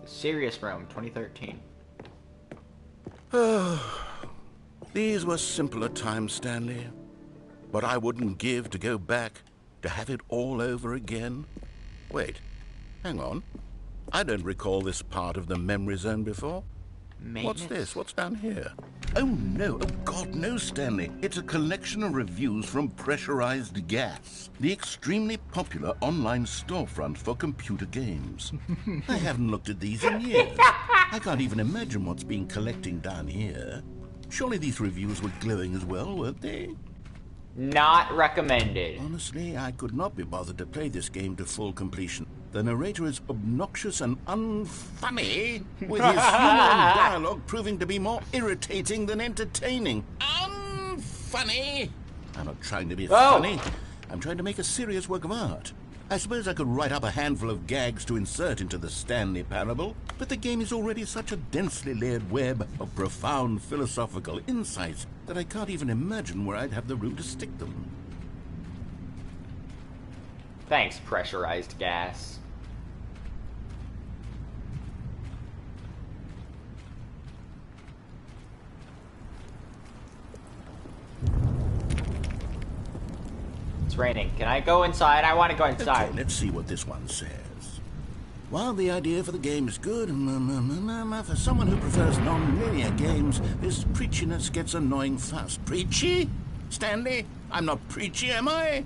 Serious Rome, 2013. These were simpler times, Stanley. But I wouldn't give to go back to have it all over again. Wait, hang on. I don't recall this part of the memory zone before. What's this? What's down here? Oh, no. Oh, God, no, Stanley. It's a collection of reviews from Pressurized Gas, the extremely popular online storefront for computer games. I haven't looked at these in years. I can't even imagine what's been collecting down here. Surely these reviews were glowing as well, weren't they? Not recommended. Honestly, I could not be bothered to play this game to full completion. The narrator is obnoxious and unfunny, with his humor and dialogue proving to be more irritating than entertaining. Unfunny! I'm not trying to be funny. I'm trying to make a serious work of art. I suppose I could write up a handful of gags to insert into the Stanley Parable, but the game is already such a densely layered web of profound philosophical insights that I can't even imagine where I'd have the room to stick them. Thanks, Pressurized Gas. It's raining. Can I go inside? I want to go inside. Okay, let's see what this one says. While the idea for the game is good, for someone who prefers non-linear games, this preachiness gets annoying fast. Preachy? Stanley? I'm not preachy, am I?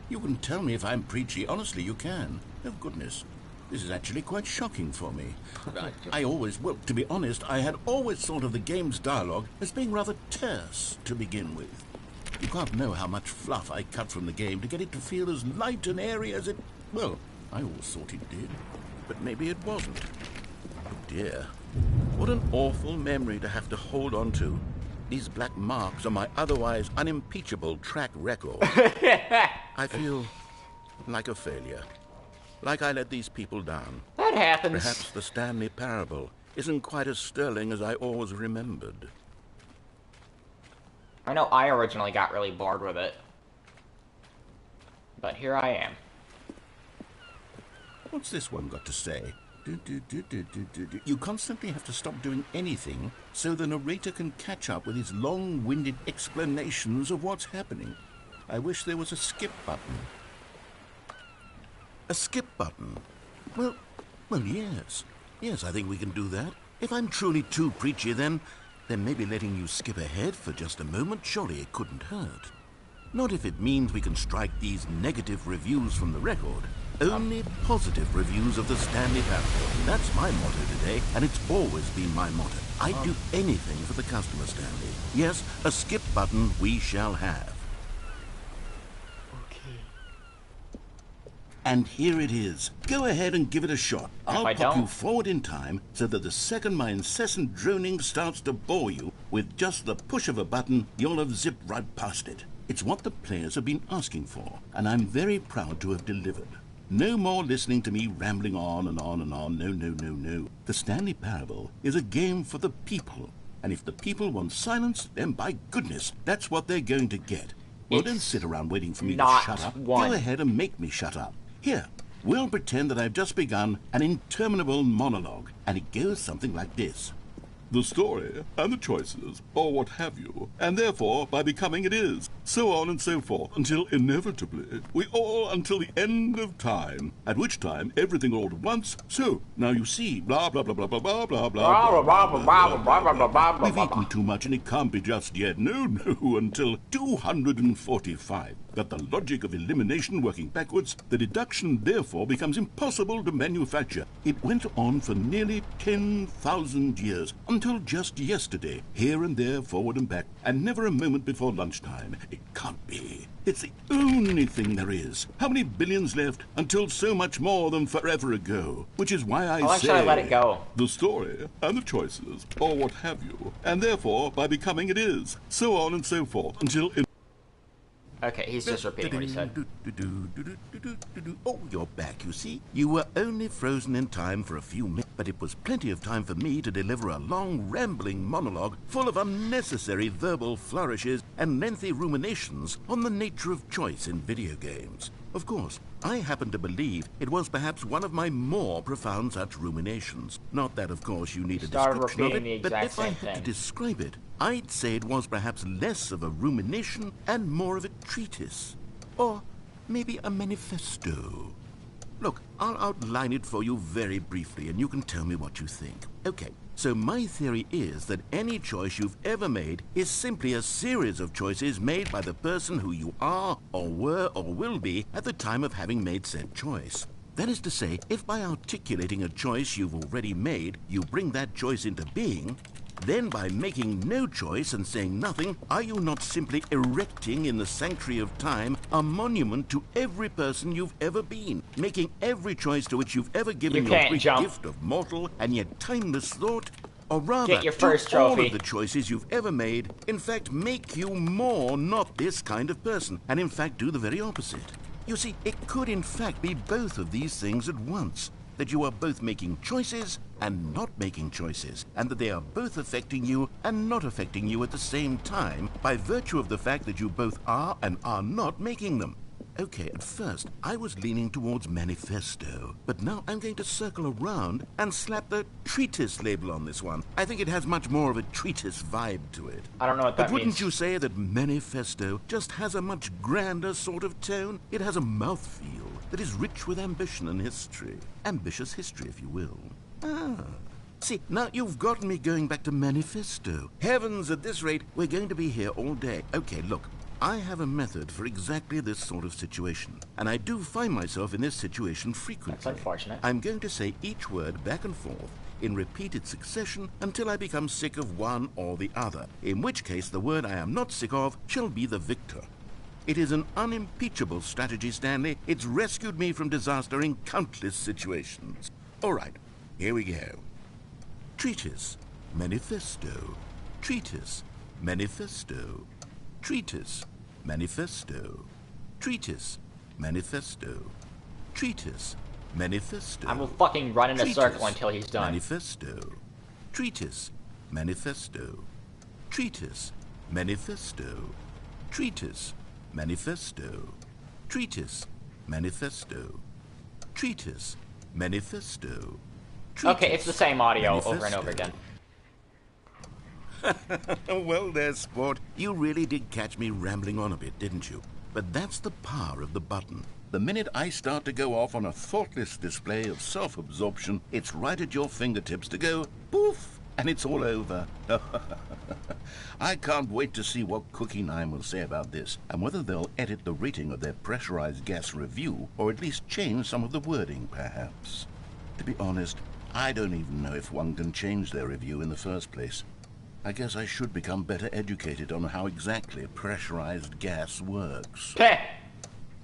You can tell me if I'm preachy. Honestly, you can. Oh, goodness. This is actually quite shocking for me. Well, to be honest, I had always thought of the game's dialogue as being rather terse to begin with. You can't know how much fluff I cut from the game to get it to feel as light and airy as it... Well, I always thought it did. But maybe it wasn't. Oh, dear. What an awful memory to have to hold on to. These black marks on my otherwise unimpeachable track record. I feel like a failure. Like I let these people down. That happens. Perhaps the Stanley Parable isn't quite as sterling as I always remembered. I know I originally got really bored with it. But here I am. What's this one got to say? You constantly have to stop doing anything so the narrator can catch up with his long-winded explanations of what's happening. I wish there was a skip button. A skip button? Well, yes. Yes, I think we can do that. If I'm truly too preachy, then maybe letting you skip ahead for just a moment, surely it couldn't hurt. Not if it means we can strike these negative reviews from the record. Only positive reviews of the Stanley Parable. That's my motto today, and it's always been my motto. I'd do anything for the customer, Stanley. Yes, a skip button we shall have. And here it is. Go ahead and give it a shot. I'll pop you forward in time so that the second my incessant droning starts to bore you, with just the push of a button, you'll have zipped right past it. It's what the players have been asking for, and I'm very proud to have delivered. No more listening to me rambling on and on and on. No. The Stanley Parable is a game for the people. And if the people want silence, then by goodness, that's what they're going to get. Well, don't sit around waiting for me to shut up. Go ahead and make me shut up. Here, we'll pretend that I've just begun an interminable monologue, and it goes something like this. The story, and the choices, or what have you, and therefore, by becoming it is. so on and so forth, until inevitably, until the end of time, at which time everything all at once. So, now you see, blah, blah, blah, blah, blah, blah, blah, blah, blah. We've eaten too much and it can't be just yet. No, until 245. But the logic of elimination working backwards, the deduction therefore becomes impossible to manufacture. It went on for nearly 10,000 years, until just yesterday, here and there, forward and back, and never a moment before lunchtime. It can't be. It's the only thing there is. How many billions left until so much more than forever ago? Which is why I say... should I let it go? The story, and the choices, or what have you. And therefore, by becoming it is. So on and so forth, until... Okay, he's just repeating what he said. Oh, you're back, you see. You were only frozen in time for a few minutes, but it was plenty of time for me to deliver a long, rambling monologue full of unnecessary verbal flourishes and lengthy ruminations on the nature of choice in video games. Of course, I happen to believe it was perhaps one of my more profound such ruminations. Not that, of course, you need a description of it, but if I had to describe it, I'd say it was perhaps less of a rumination and more of a treatise. Or maybe a manifesto. Look, I'll outline it for you very briefly, and you can tell me what you think. Okay, so my theory is that any choice you've ever made is simply a series of choices made by the person who you are, or were, or will be at the time of having made said choice. That is to say, if by articulating a choice you've already made, you bring that choice into being, then by making no choice and saying nothing, are you not simply erecting in the sanctuary of time a monument to every person you've ever been, making every choice to which you've ever given your great gift of mortal and yet timeless thought, or rather, get your first to all trophy. of the choices you've ever made, in fact, make you more not this kind of person, and in fact do the very opposite. You see, it could in fact be both of these things at once, that you are both making choices and not making choices, and that they are both affecting you and not affecting you at the same time by virtue of the fact that you both are and are not making them. Okay, at first, I was leaning towards manifesto, but now I'm going to circle around and slap the treatise label on this one. I think it has much more of a treatise vibe to it. I don't know what that means. But wouldn't you say that manifesto just has a much grander sort of tone? It has a mouthfeel that is rich with ambition and history. Ambitious history, if you will. See, now you've gotten me going back to manifesto. Heavens, at this rate, we're going to be here all day. Okay, look. I have a method for exactly this sort of situation, and I do find myself in this situation frequently. That's unfortunate. I'm going to say each word back and forth in repeated succession until I become sick of one or the other, in which case the word I am not sick of shall be the victor. It is an unimpeachable strategy, Stanley. It's rescued me from disaster in countless situations. All right, here we go. Treatise, manifesto. Treatise, manifesto. Treatise, manifesto. Treatise, manifesto. Treatise, manifesto. I will fucking run in a circle until he's done. Manifesto. Treatise, manifesto. Treatise, manifesto. Treatise, manifesto. Treatise, manifesto. Treatise, manifesto. Okay, it's the same audio over and over again. Well there, sport. You really did catch me rambling on a bit, didn't you? But that's the power of the button. The minute I start to go off on a thoughtless display of self-absorption, it's right at your fingertips to go poof, and it's all over. I can't wait to see what Cookie 9 will say about this, and whether they'll edit the rating of their pressurized gas review, or at least change some of the wording, perhaps. To be honest, I don't even know if one can change their review in the first place. I guess I should become better educated on how exactly pressurized gas works.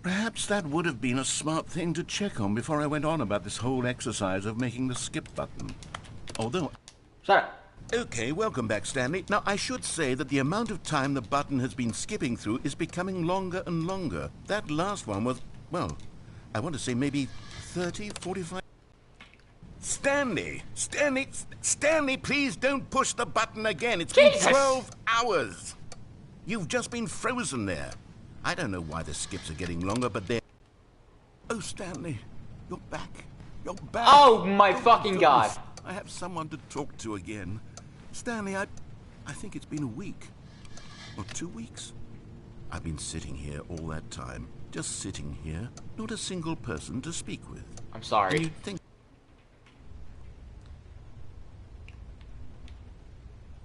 Perhaps that would have been a smart thing to check on before I went on about this whole exercise of making the skip button. Although... Shut up. Okay, welcome back, Stanley. Now, I should say that the amount of time the button has been skipping through is becoming longer and longer. That last one was, well, I want to say maybe 30, 45... Stanley, please don't push the button again. It's been 12 hours. You've just been frozen there. I don't know why the skips are getting longer, but they're... Oh, Stanley, you're back. You're back. Oh, my fucking God. I have someone to talk to again. Stanley, I think it's been a week. Or 2 weeks. I've been sitting here all that time, just sitting here, not a single person to speak with. I'm sorry. And you'd think...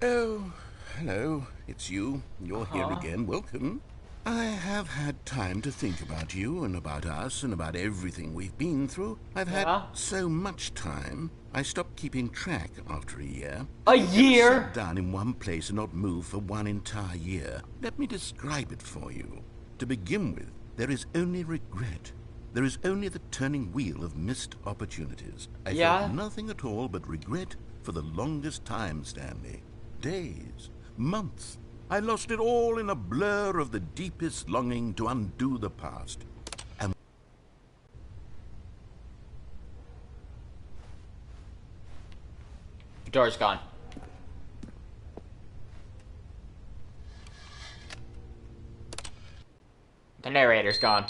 Oh, hello, it's you. You're here again. Welcome. I have had time to think about you and about us and about everything we've been through. I've had so much time, I stopped keeping track after a year. A year? Sat down in one place and not move for one entire year. Let me describe it for you. To begin with, there is only regret. There is only the turning wheel of missed opportunities. I felt nothing at all but regret for the longest time, Stanley. Days, months. I lost it all in a blur of the deepest longing to undo the past. And the door's gone. The narrator's gone.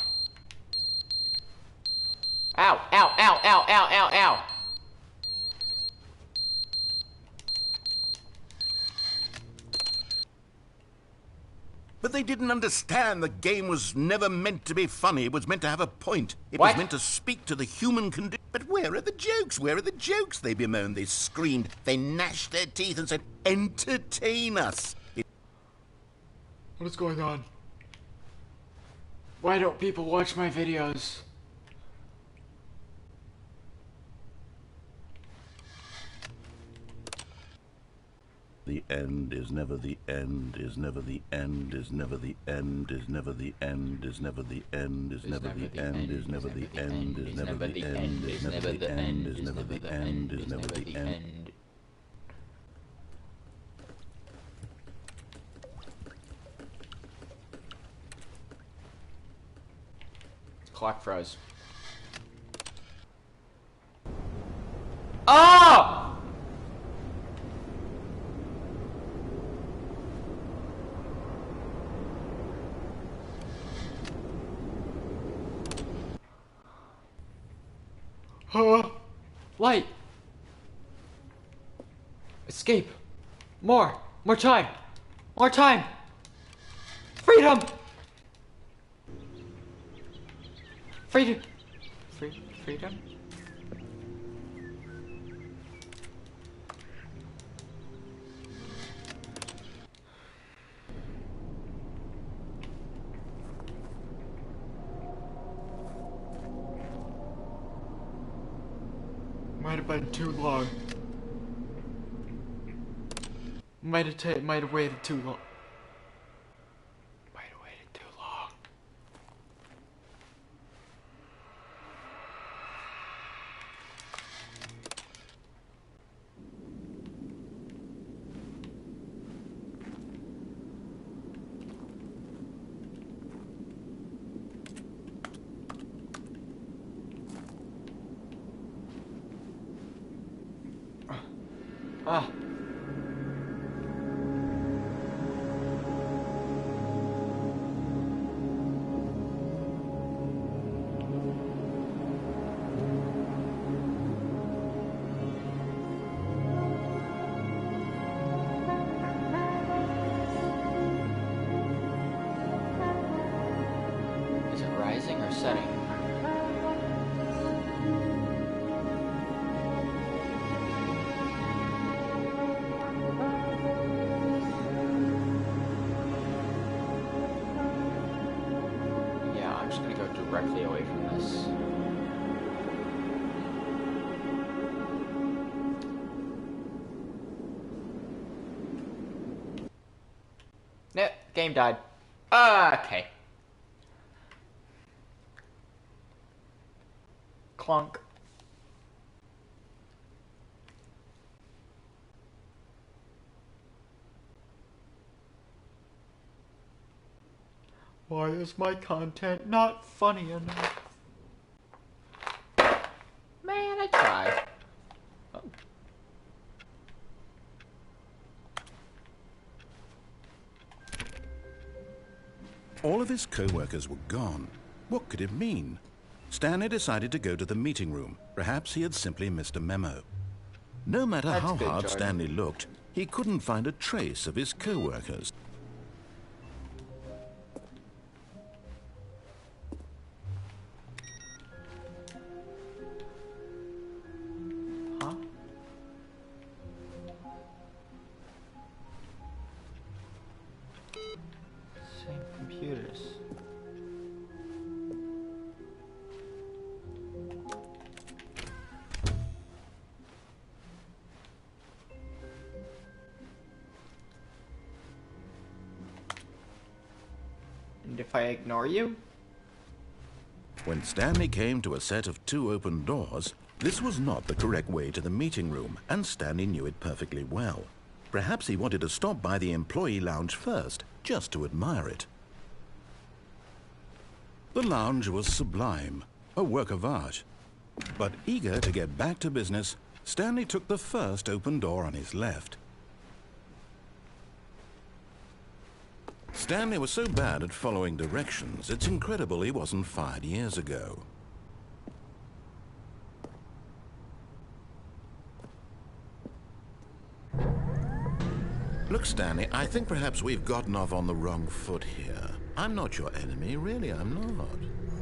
Ow, ow, ow, ow, ow, ow, ow. But they didn't understand the game was never meant to be funny. It was meant to have a point. It was meant to speak to the human condition. But where are the jokes? Where are the jokes? They bemoaned, they screamed, they gnashed their teeth and said, entertain us. What is going on? Why don't people watch my videos? The end is never the end, is never the end, is never the end, is never the end, is never the end, is never the end, is never the end, is never the end, is never the end, is never the end, is never the end. Clock froze. Oh! Light! Escape! More! More time! More time! Freedom! Freedom! Freedom? Might have been too long. Might have waited too long. Might have waited too long. Ah. Is it rising or setting? I'm just gonna go directly away from this. Nope, game died. Okay. Clunk. Why is my content not funny enough? Man, I tried. Oh. All of his co-workers were gone. What could it mean? Stanley decided to go to the meeting room. Perhaps he had simply missed a memo. No matter how hard Stanley looked, he couldn't find a trace of his co-workers. computers. And if I ignore you? When Stanley came to a set of 2 open doors, this was not the correct way to the meeting room, and Stanley knew it perfectly well. Perhaps he wanted to stop by the employee lounge first, just to admire it. The lounge was sublime, a work of art. But eager to get back to business, Stanley took the first open door on his left. Stanley was so bad at following directions, it's incredible he wasn't fired years ago. Look, Stanley, I think perhaps we've gotten off on the wrong foot here. I'm not your enemy, really, I'm not.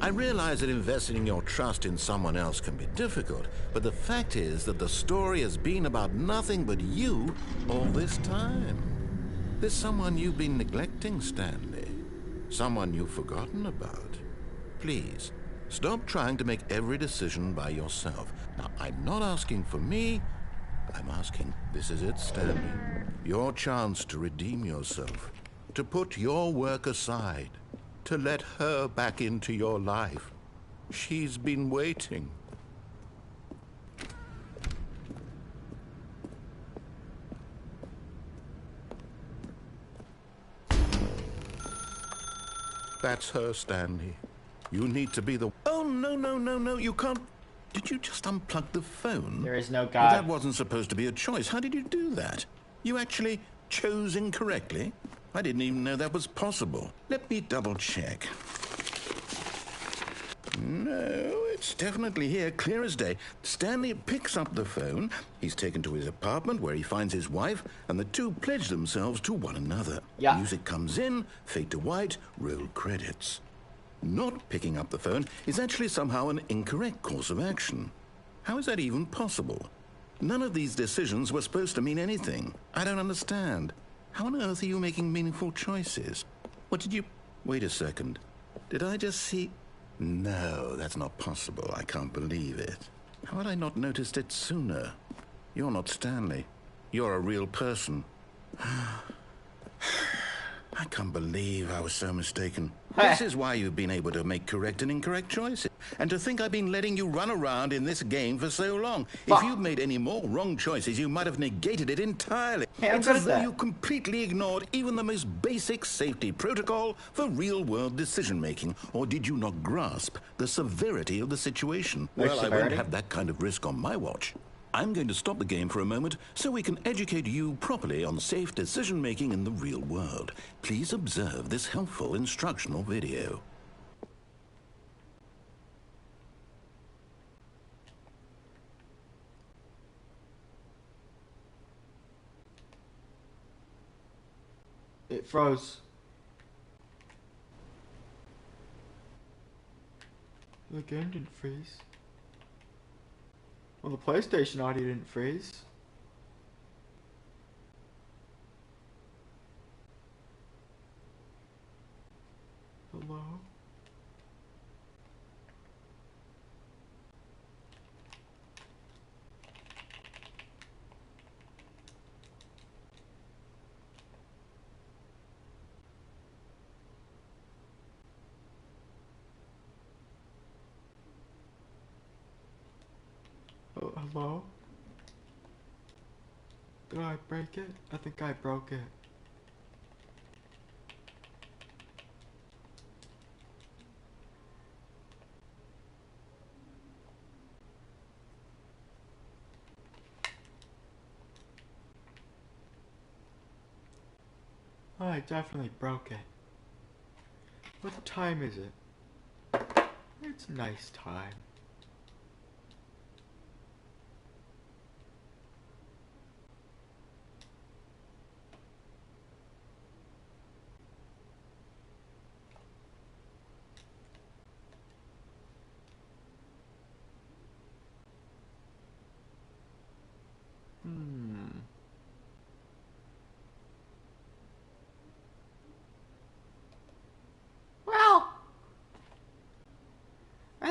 I realize that investing your trust in someone else can be difficult, but the fact is that the story has been about nothing but you all this time. There's someone you've been neglecting, Stanley. Someone you've forgotten about. Please, stop trying to make every decision by yourself. Now, I'm not asking for me. I'm asking, this is it, Stanley. Your chance to redeem yourself. To put your work aside. To let her back into your life. She's been waiting. That's her, Stanley. You need to be the... Oh, no, you can't... Did you just unplug the phone? There is no Well, God. that wasn't supposed to be a choice. How did you do that? You actually chose incorrectly? I didn't even know that was possible. Let me double check. No, it's definitely here, clear as day. Stanley picks up the phone. He's taken to his apartment where he finds his wife, and the two pledge themselves to one another. Yeah. Music comes in, fade to white, roll credits. Not picking up the phone is actually somehow an incorrect course of action. How is that even possible? None of these decisions were supposed to mean anything. I don't understand. How on earth are you making meaningful choices? What did you... Wait a second. Did I just see... No, that's not possible. I can't believe it. How had I not noticed it sooner? You're not Stanley. You're a real person. I can't believe I was so mistaken. This is why you've been able to make correct and incorrect choices. And to think I've been letting you run around in this game for so long. If you'd made any more wrong choices, you might have negated it entirely. Hey, I'm it's good as at though that. you completely ignored even the most basic safety protocol for real-world decision-making. Or did you not grasp the severity of the situation? Which Well, I won't severity? have that kind of risk on my watch. I'm going to stop the game for a moment so we can educate you properly on safe decision-making in the real world. Please observe this helpful instructional video. It froze. The game didn't freeze. Well, the PlayStation audio didn't freeze. Hello? Oh, hello? Did I break it? I think I broke it. I definitely broke it. What time is it? It's nice time.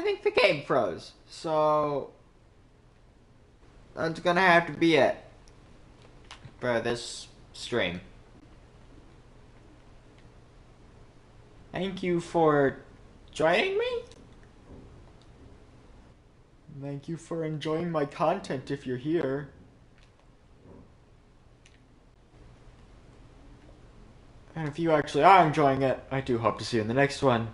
think the game froze. So that's gonna have to be it for this stream. Thank you for joining me. Thank you for enjoying my content if you're here. And if you actually are enjoying it, I do hope to see you in the next one.